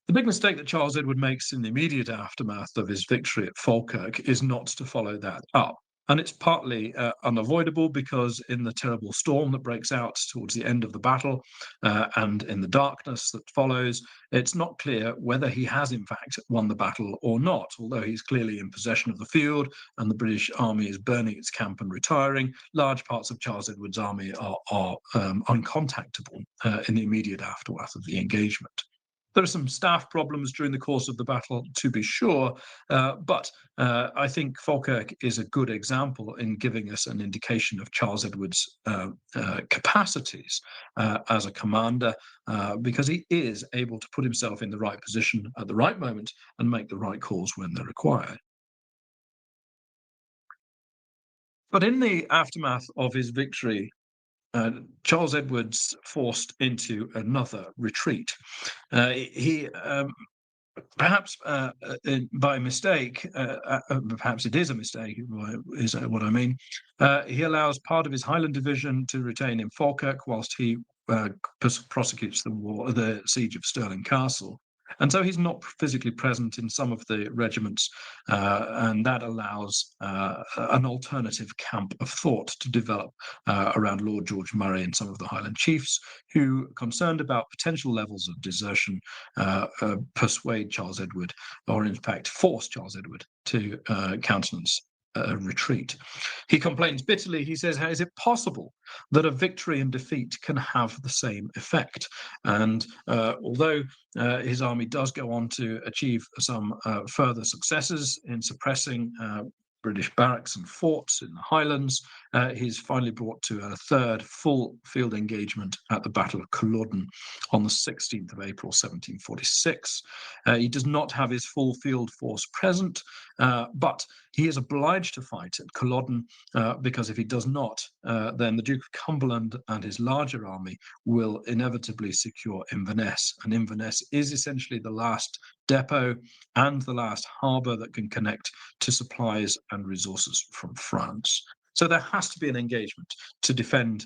The big mistake that Charles Edward makes in the immediate aftermath of his victory at Falkirk is not to follow that up. And it's partly unavoidable because in the terrible storm that breaks out towards the end of the battle and in the darkness that follows, it's not clear whether he has in fact won the battle or not. Although he's clearly in possession of the field and the British army is burning its camp and retiring, large parts of Charles Edward's army are uncontactable in the immediate aftermath of the engagement. There are some staff problems during the course of the battle, to be sure, but I think Falkirk is a good example in giving us an indication of Charles Edward's capacities as a commander, because he is able to put himself in the right position at the right moment and make the right calls when they're required. But in the aftermath of his victory, Charles Edward's forced into another retreat. He perhaps by mistake, perhaps it is a mistake, is what I mean. He allows part of his Highland division to retain in Falkirk whilst he prosecutes the siege of Stirling Castle. And so he's not physically present in some of the regiments, and that allows an alternative camp of thought to develop around Lord George Murray and some of the Highland chiefs who, concerned about potential levels of desertion, persuade Charles Edward, or in fact force Charles Edward to countenance a retreat. He complains bitterly. He says, how is it possible that a victory and defeat can have the same effect? And although his army does go on to achieve some further successes in suppressing British barracks and forts in the Highlands, he's finally brought to a third full field engagement at the Battle of Culloden on the 16th of April 1746. He does not have his full field force present, but he is obliged to fight at Culloden because if he does not, then the Duke of Cumberland and his larger army will inevitably secure Inverness. And Inverness is essentially the last depot and the last harbour that can connect to supplies and resources from France. So there has to be an engagement to defend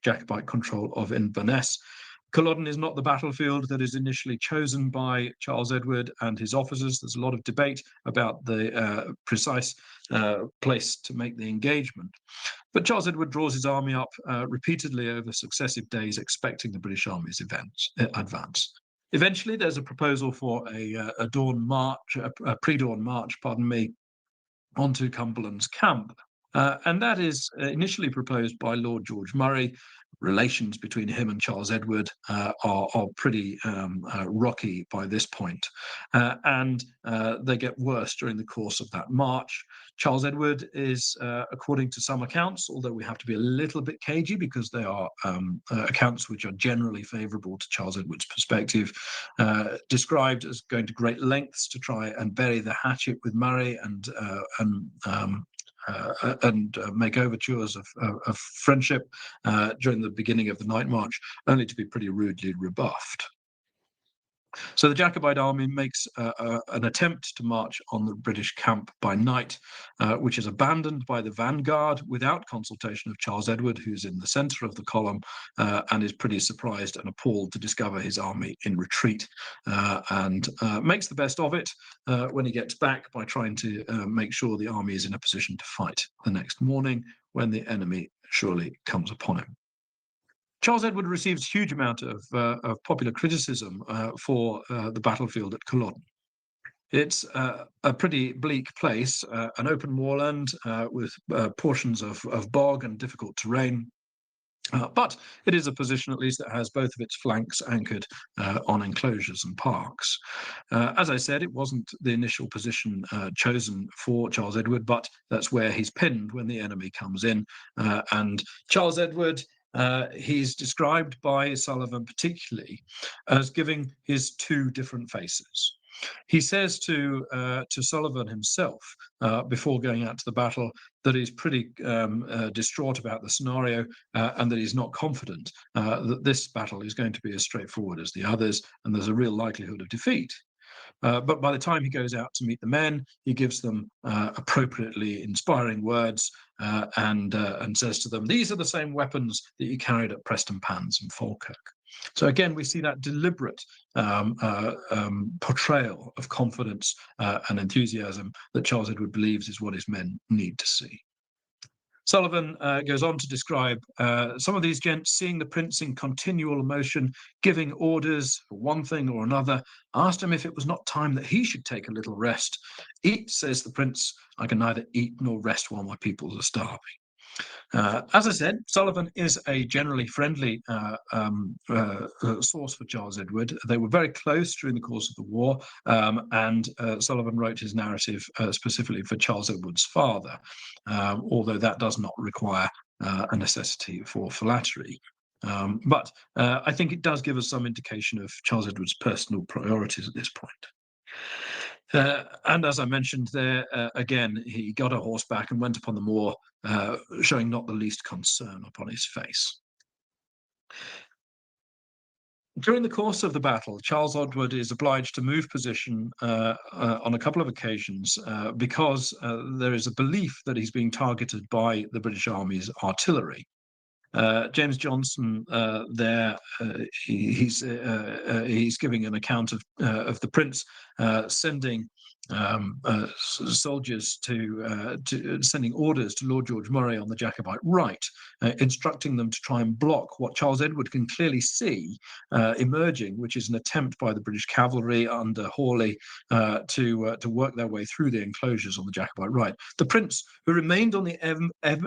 Jacobite control of Inverness. Culloden is not the battlefield that is initially chosen by Charles Edward and his officers. There's a lot of debate about the precise place to make the engagement. But Charles Edward draws his army up repeatedly over successive days, expecting the British Army's advance. Eventually, there's a proposal for a pre-dawn march, onto Cumberland's camp. And that is initially proposed by Lord George Murray. Relations between him and Charles Edward are pretty rocky by this point. And they get worse during the course of that march. Charles Edward is, according to some accounts, although we have to be a little bit cagey because they are accounts which are generally favourable to Charles Edward's perspective, described as going to great lengths to try and bury the hatchet with Murray and make overtures of friendship during the beginning of the night march, only to be pretty rudely rebuffed. So the Jacobite army makes an attempt to march on the British camp by night, which is abandoned by the vanguard without consultation of Charles Edward, who's in the centre of the column and is pretty surprised and appalled to discover his army in retreat, and makes the best of it when he gets back by trying to make sure the army is in a position to fight the next morning when the enemy surely comes upon him. Charles Edward receives a huge amount of popular criticism for the battlefield at Culloden. It's a pretty bleak place, an open moorland with portions of bog and difficult terrain. But it is a position, at least, that has both of its flanks anchored on enclosures and parks. As I said, it wasn't the initial position chosen for Charles Edward, but that's where he's pinned when the enemy comes in. And Charles Edward, he's described by Sullivan particularly as giving his two different faces. He says to Sullivan himself before going out to the battle that he's pretty distraught about the scenario and that he's not confident that this battle is going to be as straightforward as the others, and there's a real likelihood of defeat. But by the time he goes out to meet the men, he gives them appropriately inspiring words and says to them, "These are the same weapons that you carried at Prestonpans and Falkirk." So again, we see that deliberate portrayal of confidence and enthusiasm that Charles Edward believes is what his men need to see. Sullivan goes on to describe some of these gents seeing the prince in continual motion, giving orders for one thing or another, asked him if it was not time that he should take a little rest. "Eat," says the prince. "I can neither eat nor rest while my people are starving." As I said, Sullivan is a generally friendly source for Charles Edward. They were very close during the course of the war, and Sullivan wrote his narrative specifically for Charles Edward's father, although that does not require a necessity for phylactery. But I think it does give us some indication of Charles Edward's personal priorities at this point. And as I mentioned there, again, he got a horseback and went upon the moor, showing not the least concern upon his face. During the course of the battle, Charles Edward is obliged to move position on a couple of occasions because there is a belief that he's being targeted by the British Army's artillery. James Johnston he's giving an account of the prince sending soldiers to sending orders to Lord George Murray on the Jacobite right, instructing them to try and block what Charles Edward can clearly see emerging, which is an attempt by the British cavalry under Hawley to work their way through the enclosures on the Jacobite right. The prince, who remained on the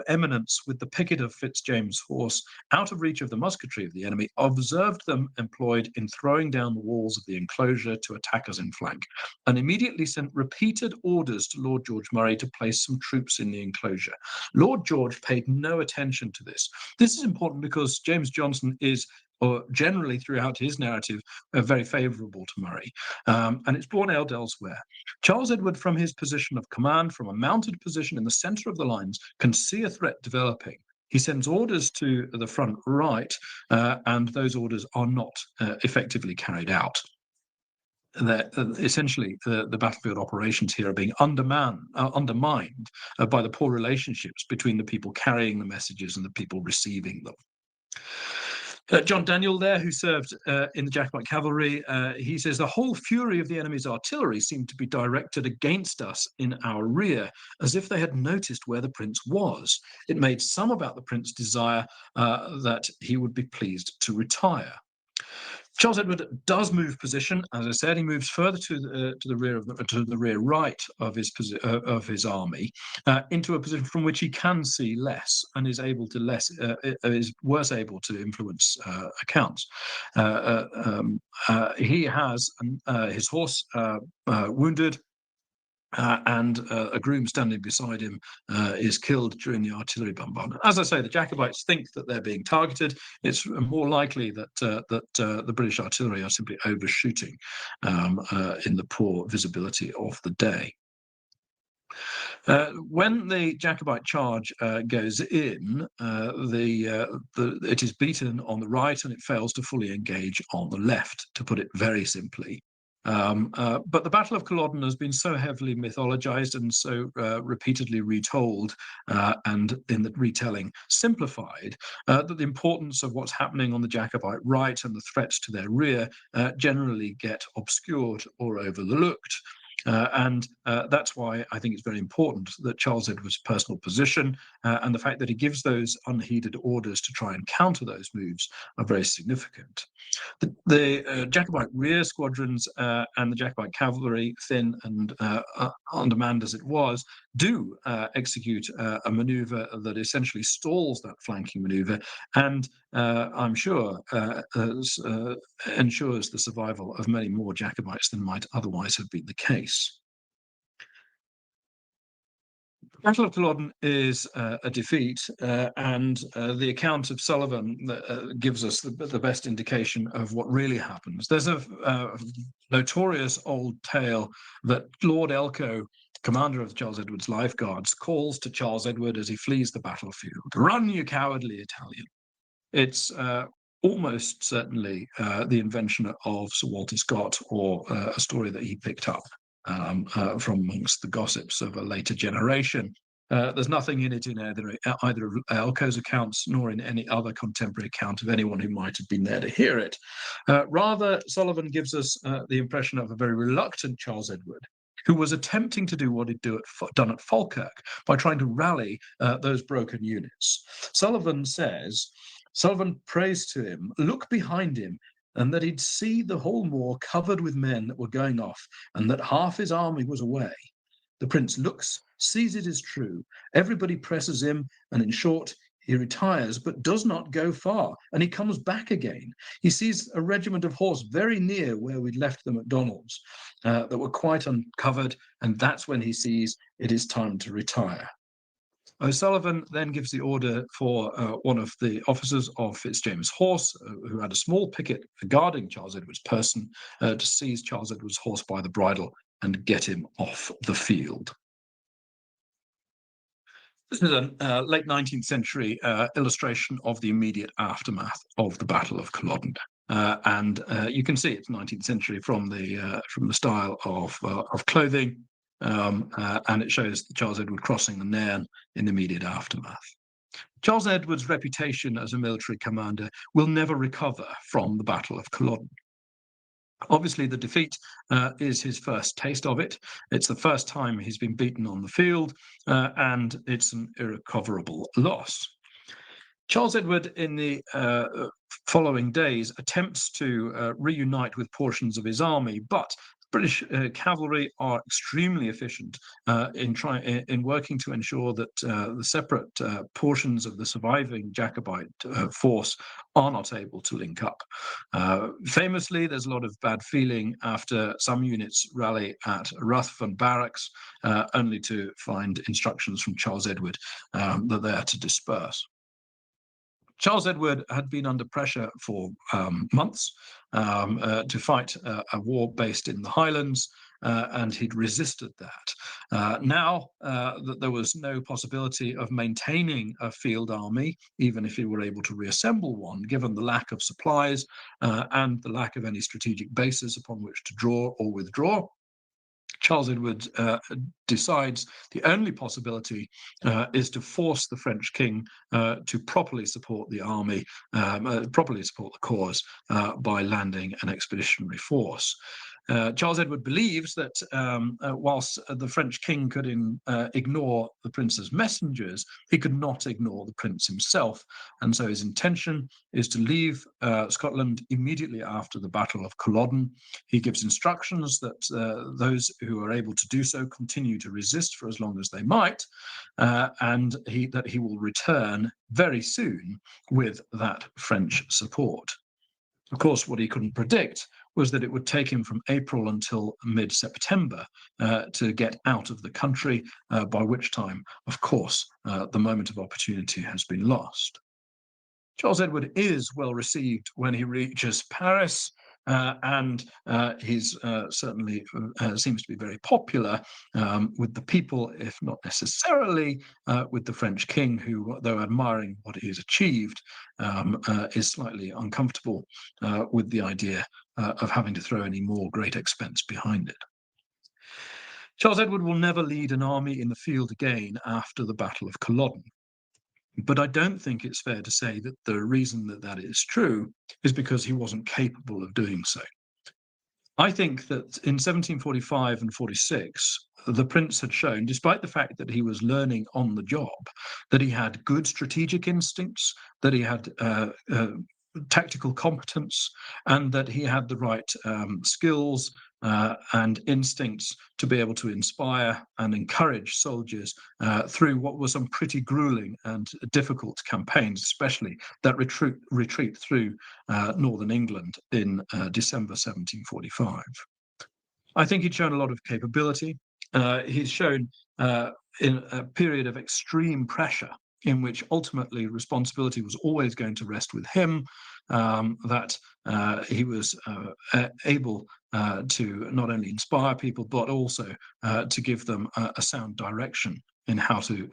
eminence with the picket of Fitzjames' horse, out of reach of the musketry of the enemy, observed them employed in throwing down the walls of the enclosure to attackers in flank, and immediately sent repeated orders to Lord George Murray to place some troops in the enclosure. Lord George paid no attention to this. This is important because James Johnston is, or generally throughout his narrative, very favourable to Murray, and it's borne out elsewhere. Charles Edward, from his position of command, from a mounted position in the centre of the lines, can see a threat developing. He sends orders to the front right, and those orders are not effectively carried out. Essentially, the battlefield operations here are being undermined by the poor relationships between the people carrying the messages and the people receiving them. John Daniel there, who served in the Jacobite cavalry, he says, the whole fury of the enemy's artillery seemed to be directed against us in our rear, as if they had noticed where the prince was. It made some about the prince desire that he would be pleased to retire. Charles Edward does move position. As I said, he moves further to the rear right of his army, into a position from which he can see less and is worse able to influence accounts. He has his horse wounded. And a groom standing beside him is killed during the artillery bombardment. As I say, the Jacobites think that they're being targeted. It's more likely that the British artillery are simply overshooting in the poor visibility of the day. When the Jacobite charge goes in, it is beaten on the right and it fails to fully engage on the left, to put it very simply. But the Battle of Culloden has been so heavily mythologized and so repeatedly retold and in the retelling simplified that the importance of what's happening on the Jacobite right and the threats to their rear generally get obscured or overlooked. And that's why I think it's very important that Charles Edward's personal position and the fact that he gives those unheeded orders to try and counter those moves are very significant. The Jacobite rear squadrons and the Jacobite cavalry, thin and undermanned as it was, do execute a manoeuvre that essentially stalls that flanking manoeuvre and I'm sure ensures the survival of many more Jacobites than might otherwise have been the case. The Battle of Culloden is a defeat, and the account of Sullivan gives us the best indication of what really happens. There's a notorious old tale that Lord Elcho, commander of Charles Edward's Life Guards, calls to Charles Edward as he flees the battlefield, "Run, you cowardly Italian." It's almost certainly the invention of Sir Walter Scott, or a story that he picked up from amongst the gossips of a later generation. There's nothing in it in either of Elcho's accounts nor in any other contemporary account of anyone who might have been there to hear it. Rather, Sullivan gives us the impression of a very reluctant Charles Edward, who was attempting to do what he'd done at Falkirk by trying to rally those broken units. Sullivan prays to him, look behind him, and that he'd see the whole moor covered with men that were going off, and that half his army was away. The prince looks, sees it is true. Everybody presses him, and in short, he retires, but does not go far, and he comes back again. He sees a regiment of horse very near where we'd left the Macdonalds that were quite uncovered, and that's when he sees it is time to retire. O'Sullivan then gives the order for one of the officers of Fitzjames' horse, who had a small picket guarding Charles Edward's person, to seize Charles Edward's horse by the bridle and get him off the field. This is a late 19th century illustration of the immediate aftermath of the Battle of Culloden. And you can see it's 19th century from the style of clothing, and it shows Charles Edward crossing the Nairn in the immediate aftermath. Charles Edward's reputation as a military commander will never recover from the Battle of Culloden. Obviously, the defeat is his first taste of it. It's the first time he's been beaten on the field, and it's an irrecoverable loss. Charles Edward, in the following days, attempts to reunite with portions of his army, but British cavalry are extremely efficient in working to ensure that the separate portions of the surviving Jacobite force are not able to link up. Famously, there's a lot of bad feeling after some units rally at Ruthven Barracks, only to find instructions from Charles Edward that they are to disperse. Charles Edward had been under pressure for months to fight a war based in the Highlands, and he'd resisted that. Now that there was no possibility of maintaining a field army, even if he were able to reassemble one, given the lack of supplies and the lack of any strategic bases upon which to draw or withdraw, Charles Edward decides the only possibility is to force the French king to properly support the army, properly support the cause by landing an expeditionary force. Charles Edward believes that whilst the French king could ignore the prince's messengers, he could not ignore the prince himself. And so his intention is to leave Scotland immediately after the Battle of Culloden. He gives instructions that those who are able to do so continue to resist for as long as they might, and that he will return very soon with that French support. Of course, what he couldn't predict was that it would take him from April until mid-September to get out of the country, by which time, of course, the moment of opportunity has been lost. Charles Edward is well received when he reaches Paris, and he's certainly seems to be very popular with the people, if not necessarily with the French king, who, though admiring what he has achieved, is slightly uncomfortable with the idea of having to throw any more great expense behind it. Charles Edward will never lead an army in the field again after the Battle of Culloden. But I don't think it's fair to say that the reason that that is true is because he wasn't capable of doing so. I think that in 1745 and 46, the prince had shown, despite the fact that he was learning on the job, that he had good strategic instincts, that he had tactical competence, and that he had the right skills and instincts to be able to inspire and encourage soldiers through what were some pretty grueling and difficult campaigns, especially that retreat through northern England in December 1745. I think he'd shown a lot of capability. He's shown in a period of extreme pressure in which ultimately responsibility was always going to rest with him, that he was able to not only inspire people, but also to give them a sound direction in how to,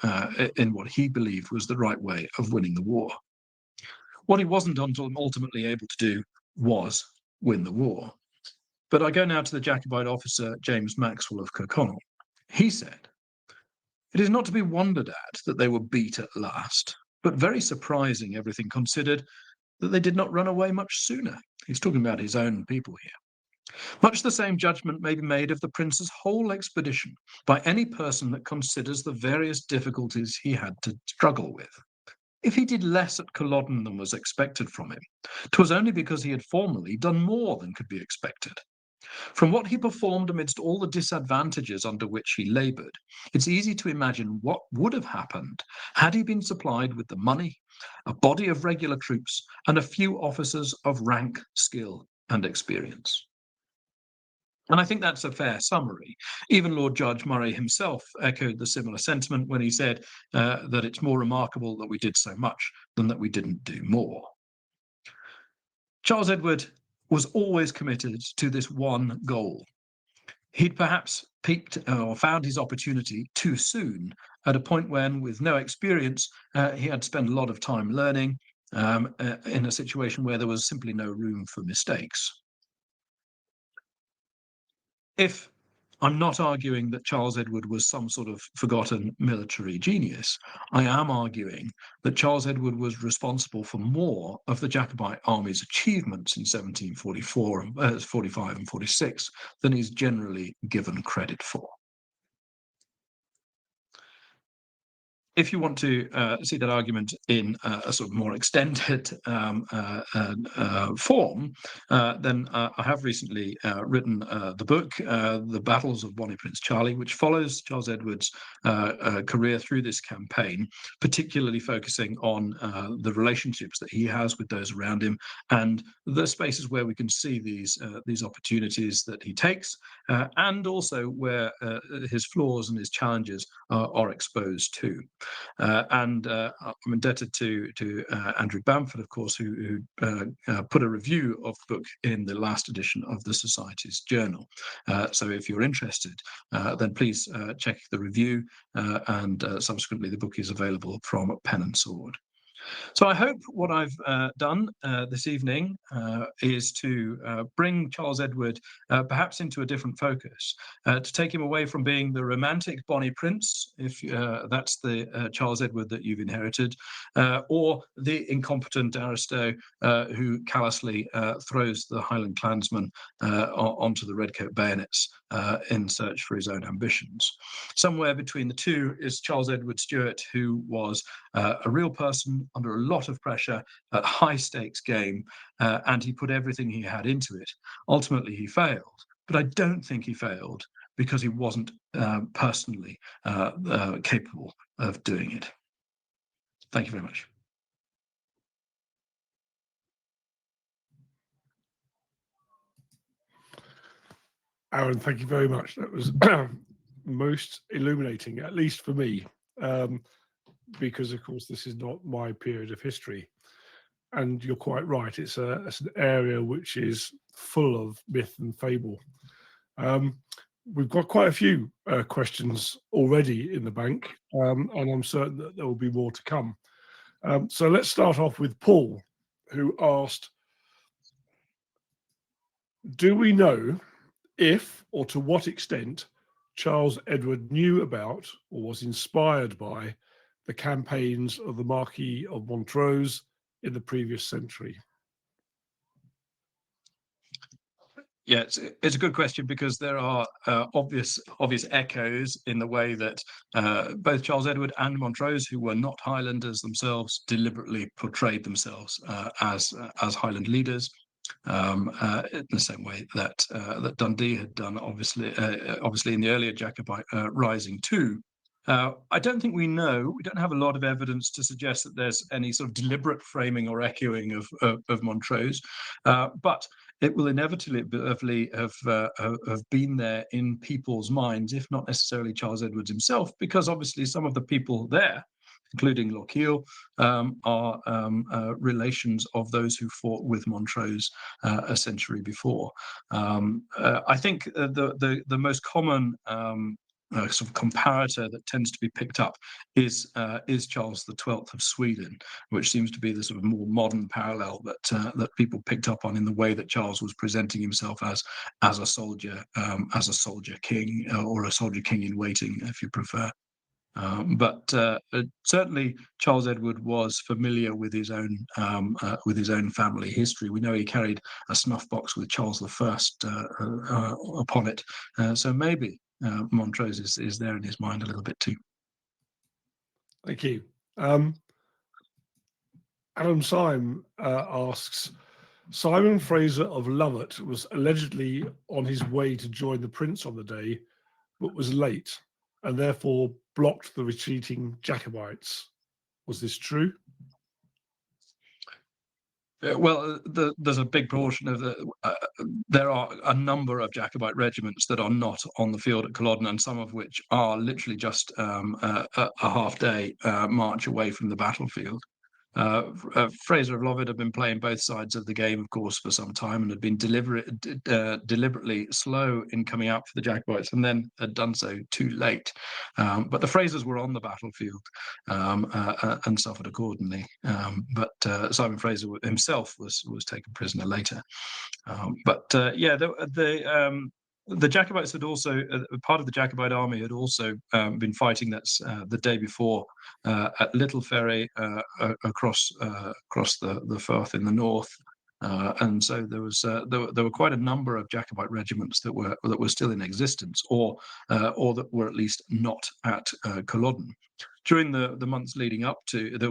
in what he believed was the right way of winning the war. What he wasn't ultimately able to do was win the war. But I go now to the Jacobite officer, James Maxwell of Kirkconnell. He said, "It is not to be wondered at that they were beat at last, but very surprising, everything considered, that they did not run away much sooner." He's talking about his own people here. "Much the same judgment may be made of the prince's whole expedition by any person that considers the various difficulties he had to struggle with. If he did less at Culloden than was expected from him, 'twas only because he had formerly done more than could be expected. From what he performed amidst all the disadvantages under which he laboured, it's easy to imagine what would have happened had he been supplied with the money, a body of regular troops, and a few officers of rank, skill, and experience. And I think that's a fair summary. Even Lord Judge Murray himself echoed the similar sentiment when he said that it's more remarkable that we did so much than that we didn't do more. Charles Edward was always committed to this one goal. He'd perhaps peaked or found his opportunity too soon, at a point when, with no experience, he had spent a lot of time learning in a situation where there was simply no room for mistakes. If I'm not arguing that Charles Edward was some sort of forgotten military genius, I am arguing that Charles Edward was responsible for more of the Jacobite army's achievements in 1744, 45 and 46 than is generally given credit for. If you want to see that argument in a sort of more extended form, then I have recently written the book, The Battles of Bonnie Prince Charlie, which follows Charles Edward's career through this campaign, particularly focusing on the relationships that he has with those around him and the spaces where we can see these opportunities that he takes, and also where his flaws and his challenges are exposed to. I'm indebted to Andrew Bamford, of course, who put a review of the book in the last edition of the Society's Journal. So if you're interested, then please check the review, and subsequently the book is available from Pen and Sword. So I hope what I've done this evening is to bring Charles Edward perhaps into a different focus, to take him away from being the romantic Bonnie Prince, if that's the Charles Edward that you've inherited, or the incompetent aristo who callously throws the Highland clansman onto the redcoat bayonets in search for his own ambitions. Somewhere between the two is Charles Edward Stuart, who was a real person under a lot of pressure at high stakes game, and he put everything he had into it. Ultimately, he failed, but I don't think he failed because he wasn't personally capable of doing it. Thank you very much. Arran, thank you very much. That was most illuminating, at least for me, because, of course, this is not my period of history. And you're quite right. It's an area which is full of myth and fable. We've got quite a few questions already in the bank, and I'm certain that there will be more to come. So let's start off with Paul, who asked, do we know if or to what extent Charles Edward knew about or was inspired by the campaigns of the Marquis of Montrose in the previous century? Yeah, it's a good question, because there are obvious echoes in the way that both Charles Edward and Montrose, who were not Highlanders themselves, deliberately portrayed themselves as Highland leaders, in the same way that Dundee had done, obviously in the earlier Jacobite rising too. I don't think we don't have a lot of evidence to suggest that there's any sort of deliberate framing or echoing of Montrose, but it will inevitably have been there in people's minds, if not necessarily Charles Edwards himself, because obviously some of the people there, including Lochiel, are relations of those who fought with Montrose a century before. I think the most common sort of comparator that tends to be picked up is Charles XII of Sweden, which seems to be the sort of more modern parallel that people picked up on in the way that Charles was presenting himself as a soldier king, or a soldier king in waiting, if you prefer. But certainly Charles Edward was familiar with his own family history. We know he carried a snuff box with Charles I upon it, so maybe Montrose is there in his mind a little bit too. Thank you. Adam Syme asks, Simon Fraser of Lovat was allegedly on his way to join the prince on the day, but was late and therefore blocked the retreating Jacobites. Was this true? Well, there's a big portion of there are a number of Jacobite regiments that are not on the field at Culloden, and some of which are literally just a half-day march away from the battlefield. Fraser of Lovat had been playing both sides of the game, of course, for some time, and had been deliberately slow in coming out for the Jacobites, and then had done so too late. But the Frasers were on the battlefield and suffered accordingly. But Simon Fraser himself was taken prisoner later. The Jacobites had also, part of the Jacobite army had also been fighting the day before at Little Ferry across the Firth in the north. And so there were quite a number of Jacobite regiments that were still in existence, or that were at least not at Culloden. During the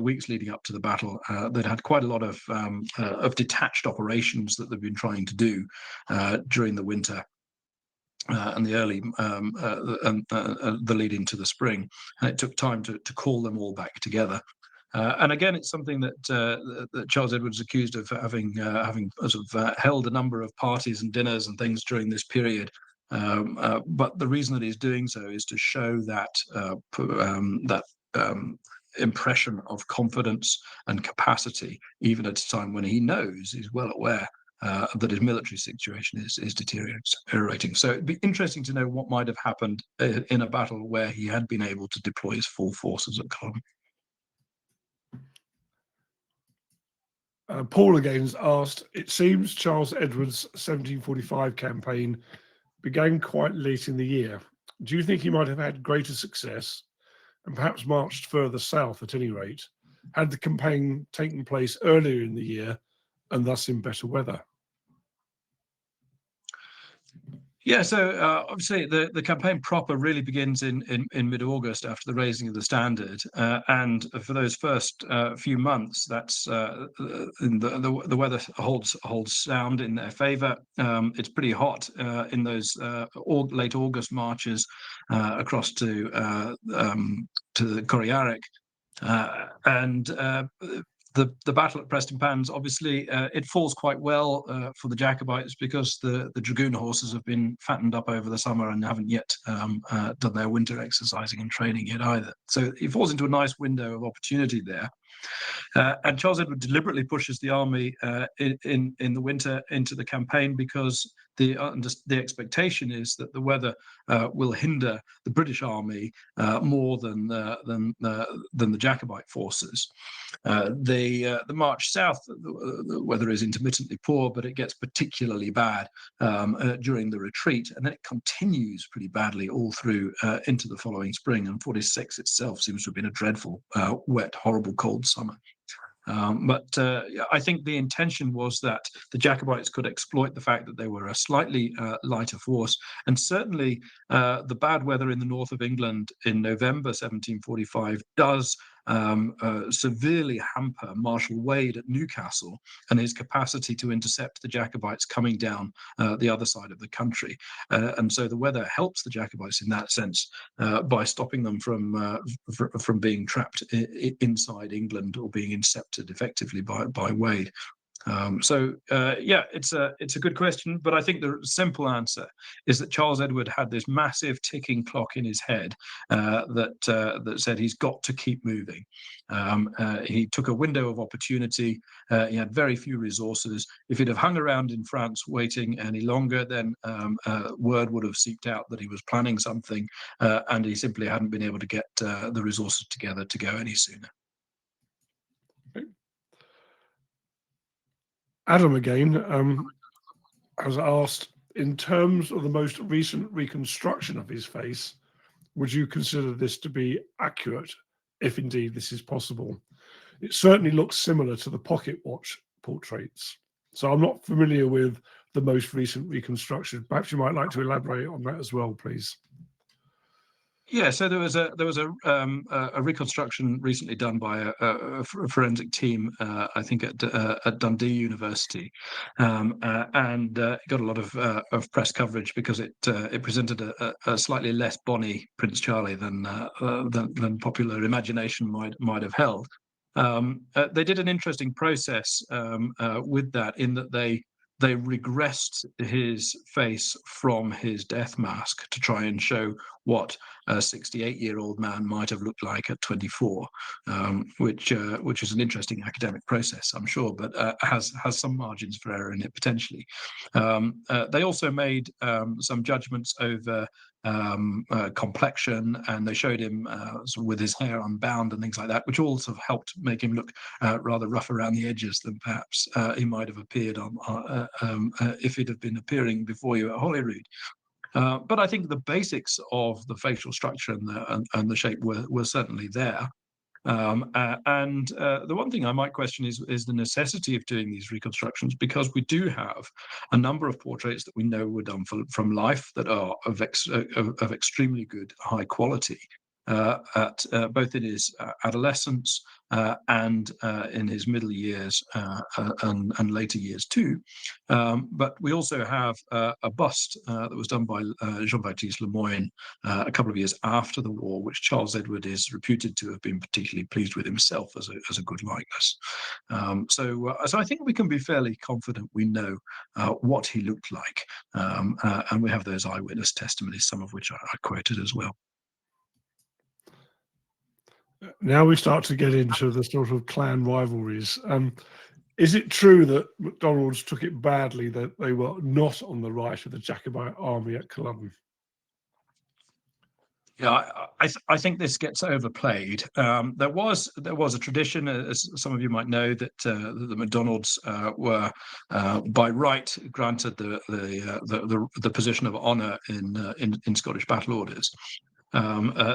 weeks leading up to the battle, they'd had quite a lot of detached operations that they've been trying to do during the winter. And the early the lead into the spring, and it took time to call them all back together. And again, it's something that Charles Edward is accused of having sort of held a number of parties and dinners and things during this period. But the reason that he's doing so is to show that impression of confidence and capacity, even at a time when he's well aware that his military situation is deteriorating. So it'd be interesting to know what might have happened in a battle where he had been able to deploy his full forces at Culloden. Paul again has asked, it seems Charles Edward's 1745 campaign began quite late in the year. Do you think he might have had greater success and perhaps marched further south at any rate, had the campaign taken place earlier in the year and thus in better weather? Yeah, so obviously the campaign proper really begins in mid-August after the raising of the standard, and for those first few months, that's the weather holds sound in their favour. It's pretty hot in those late August marches across to the Corryarrick, and the battle at Prestonpans, obviously, it falls quite well for the Jacobites because the dragoon horses have been fattened up over the summer and haven't yet done their winter exercising and training yet either. So it falls into a nice window of opportunity there. And Charles Edward deliberately pushes the army in the winter into the campaign because the expectation is that the weather will hinder the British army more than the Jacobite forces. The march south, the weather is intermittently poor, but it gets particularly bad during the retreat, and then it continues pretty badly all through into the following spring. And 46 itself seems to have been a dreadful, wet, horrible, cold summer. I think the intention was that the Jacobites could exploit the fact that they were a slightly lighter force, and certainly the bad weather in the north of England in November 1745 does severely hamper Marshal Wade at Newcastle and his capacity to intercept the Jacobites coming down the other side of the country. And so the weather helps the Jacobites in that sense by stopping them from being trapped inside England or being intercepted effectively by Wade. It's a good question, but I think the simple answer is that Charles Edward had this massive ticking clock in his head that said he's got to keep moving. He took a window of opportunity. He had very few resources. If he'd have hung around in France waiting any longer, then word would have seeped out that he was planning something, and he simply hadn't been able to get the resources together to go any sooner. Adam again has asked, in terms of the most recent reconstruction of his face, would you consider this to be accurate, if indeed this is possible? It certainly looks similar to the pocket watch portraits. So I'm not familiar with the most recent reconstruction. Perhaps you might like to elaborate on that as well, please. Yeah, so there was a reconstruction recently done by a forensic team, I think at Dundee University, and it got a lot of press coverage because it presented a slightly less bonny Prince Charlie than popular imagination might have held. They did an interesting process with that, in that they regressed his face from his death mask to try and show what a 68-year-old man might have looked like at 24, which is an interesting academic process, I'm sure, but has some margins for error in it potentially. They also made some judgments over complexion, and they showed him sort of with his hair unbound and things like that, which all sort of helped make him look rather rough around the edges than perhaps he might have appeared on if he'd have been appearing before you at Holyrood. But I think the basics of the facial structure and the shape were certainly there. The one thing I might question is the necessity of doing these reconstructions, because we do have a number of portraits that we know were done from life that are of extremely good, high quality, at both in his adolescence and in his middle years and later years too. But we also have a bust that was done by Jean-Baptiste Lemoyne a couple of years after the war, which Charles Edward is reputed to have been particularly pleased with himself as a good likeness. So I think we can be fairly confident we know what he looked like, and we have those eyewitness testimonies, some of which I quoted as well. Now we start to get into the sort of clan rivalries. Is it true that MacDonald's took it badly that they were not on the right of the Jacobite army at Culloden? Yeah, I think this gets overplayed. There was a tradition, as some of you might know, that the MacDonalds were by right granted the position of honour in Scottish battle orders.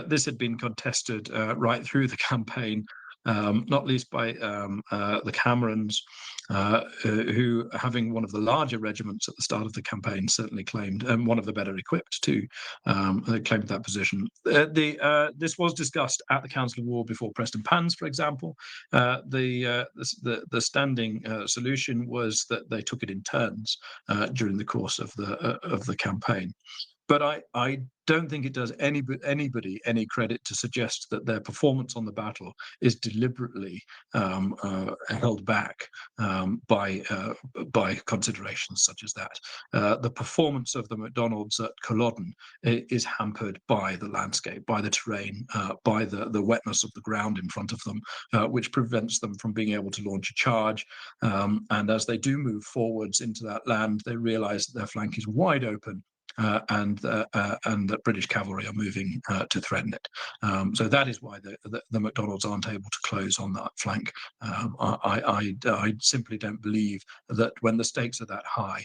This had been contested right through the campaign, not least by the Camerons, who, having one of the larger regiments at the start of the campaign, certainly claimed, and one of the better equipped too, they claimed that position. This was discussed at the Council of War before Prestonpans, for example. The standing solution was that they took it in turns during the course of the campaign. But I don't think it does anybody any credit to suggest that their performance on the battle is deliberately held back by considerations such as that. The performance of the MacDonalds at Culloden is hampered by the landscape, by the terrain, by the wetness of the ground in front of them, which prevents them from being able to launch a charge. And as they do move forwards into that land, they realise that their flank is wide open. And that British cavalry are moving to threaten it. So that is why the MacDonalds aren't able to close on that flank. I simply don't believe that when the stakes are that high,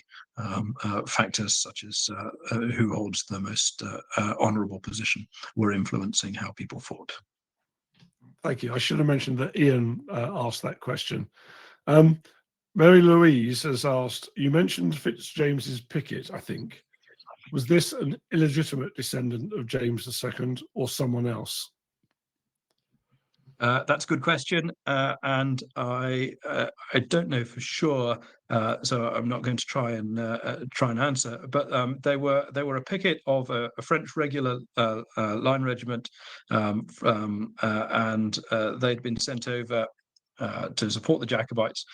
factors such as who holds the most honourable position were influencing how people fought. Thank you. I should have mentioned that Ian asked that question. Mary Louise has asked, you mentioned Fitzjames's picket, I think. Was this an illegitimate descendant of James II or someone else? That's a good question, and I don't know for sure, so I'm not going to try and answer. But they were a picket of a French regular line regiment, and they'd been sent over to support the Jacobites.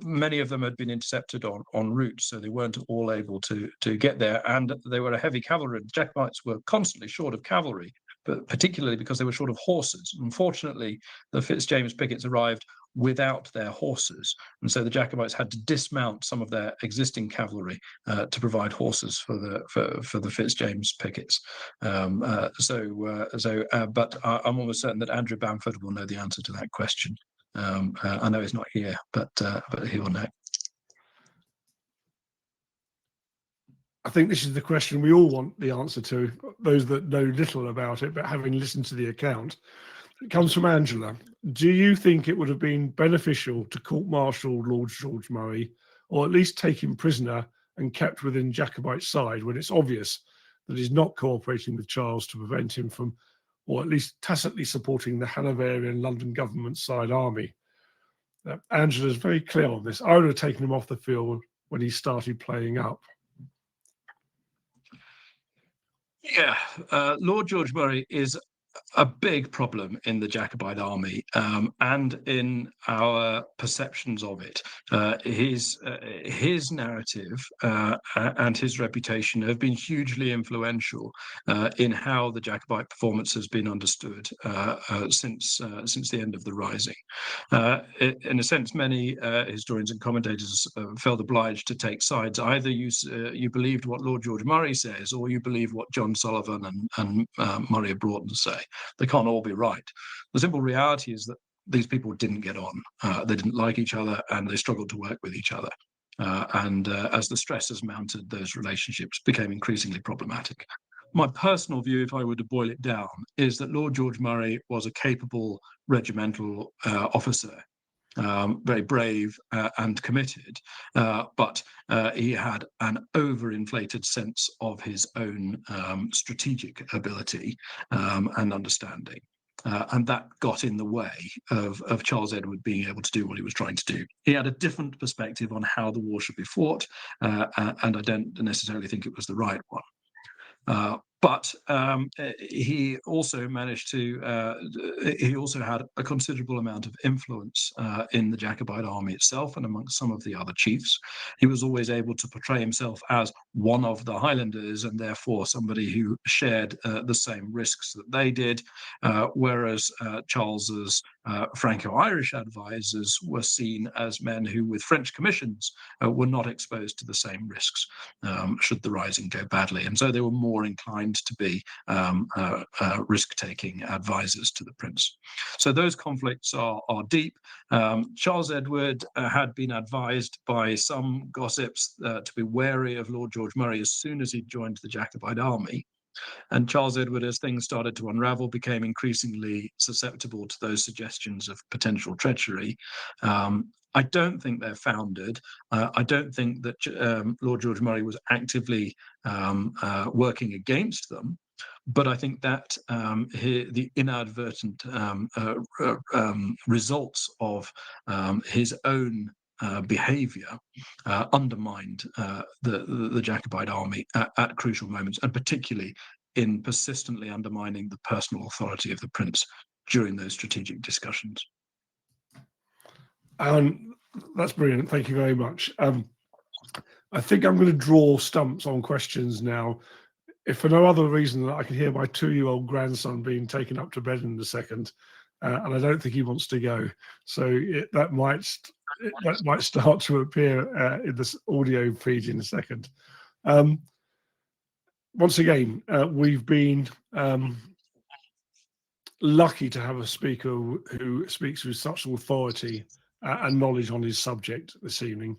Many of them had been intercepted en route, so they weren't all able to get there, and they were a heavy cavalry. The Jacobites were constantly short of cavalry, but particularly because they were short of horses. Unfortunately, the Fitzjames pickets arrived without their horses, and so the Jacobites had to dismount some of their existing cavalry to provide horses for the Fitzjames pickets. But I'm almost certain that Andrew Bamford will know the answer to that question. I know he's not here, but he will know. I think this is the question we all want the answer to, those that know little about it, but having listened to the account. It comes from Angela. Do you think it would have been beneficial to court-martial Lord George Murray, or at least take him prisoner and kept within Jacobite side when it's obvious that he's not cooperating with Charles to prevent him from, or at least tacitly supporting the Hanoverian London government side army. Angela's very clear on this. I would have taken him off the field when he started playing up. Yeah, Lord George Murray is a big problem in the Jacobite army and in our perceptions of it. His narrative and his reputation have been hugely influential in how the Jacobite performance has been understood since the end of the Rising. In a sense, many historians and commentators felt obliged to take sides. Either you believed what Lord George Murray says, or you believe what John Sullivan and Murray of Broughton say. They can't all be right. The simple reality is that these people didn't get on. They didn't like each other, and they struggled to work with each other. As the stresses mounted, those relationships became increasingly problematic. My personal view, if I were to boil it down, is that Lord George Murray was a capable regimental officer, very brave and committed, but he had an overinflated sense of his own strategic ability and understanding. And that got in the way of Charles Edward being able to do what he was trying to do. He had a different perspective on how the war should be fought, and I don't necessarily think it was the right one. But he also managed to, he also had a considerable amount of influence in the Jacobite army itself and amongst some of the other chiefs. He was always able to portray himself as one of the Highlanders and therefore somebody who shared the same risks that they did, whereas Charles's Franco-Irish advisors were seen as men who, with French commissions, were not exposed to the same risks should the Rising go badly. And so they were more inclined to be risk-taking advisors to the prince. So those conflicts are deep. Charles Edward had been advised by some gossips to be wary of Lord George Murray as soon as he joined the Jacobite army. And Charles Edward, as things started to unravel, became increasingly susceptible to those suggestions of potential treachery. I don't think they're founded. I don't think that Lord George Murray was actively working against them. But I think that the inadvertent results of his own behavior undermined the Jacobite army at crucial moments, and particularly in persistently undermining the personal authority of the prince during those strategic discussions. That's brilliant. Thank you very much. I think I'm going to draw stumps on questions now, if for no other reason than I can hear my 2-year-old grandson being taken up to bed in a second, and I don't think he wants to go. So that might start to appear in this audio feed in a second. Once again, we've been lucky to have a speaker who speaks with such authority and knowledge on his subject this evening,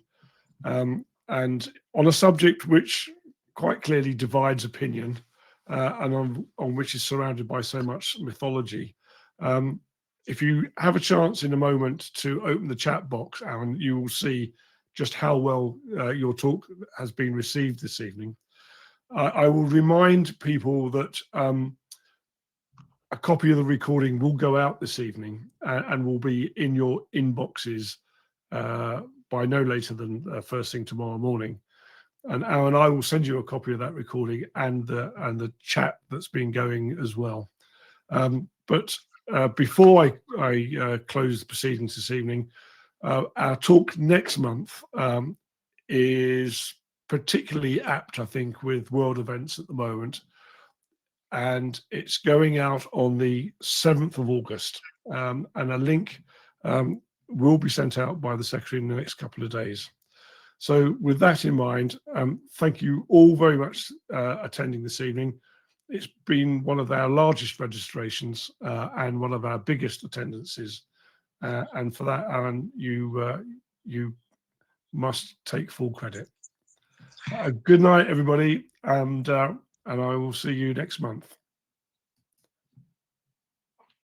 and on a subject which quite clearly divides opinion and on which is surrounded by so much mythology. If you have a chance in a moment to open the chat box, Arran, you will see just how well your talk has been received this evening. I will remind people that a copy of the recording will go out this evening and will be in your inboxes by no later than first thing tomorrow morning. And Arran, I will send you a copy of that recording and the chat that's been going as well. But before I close the proceedings this evening, our talk next month is particularly apt, I think, with world events at the moment. And it's going out on the 7th of August. And a link will be sent out by the Secretary in the next couple of days. So with that in mind, thank you all very much attending this evening. It's been one of our largest registrations and one of our biggest attendances. And for that, Arran, you must take full credit. Good night, everybody, and I will see you next month.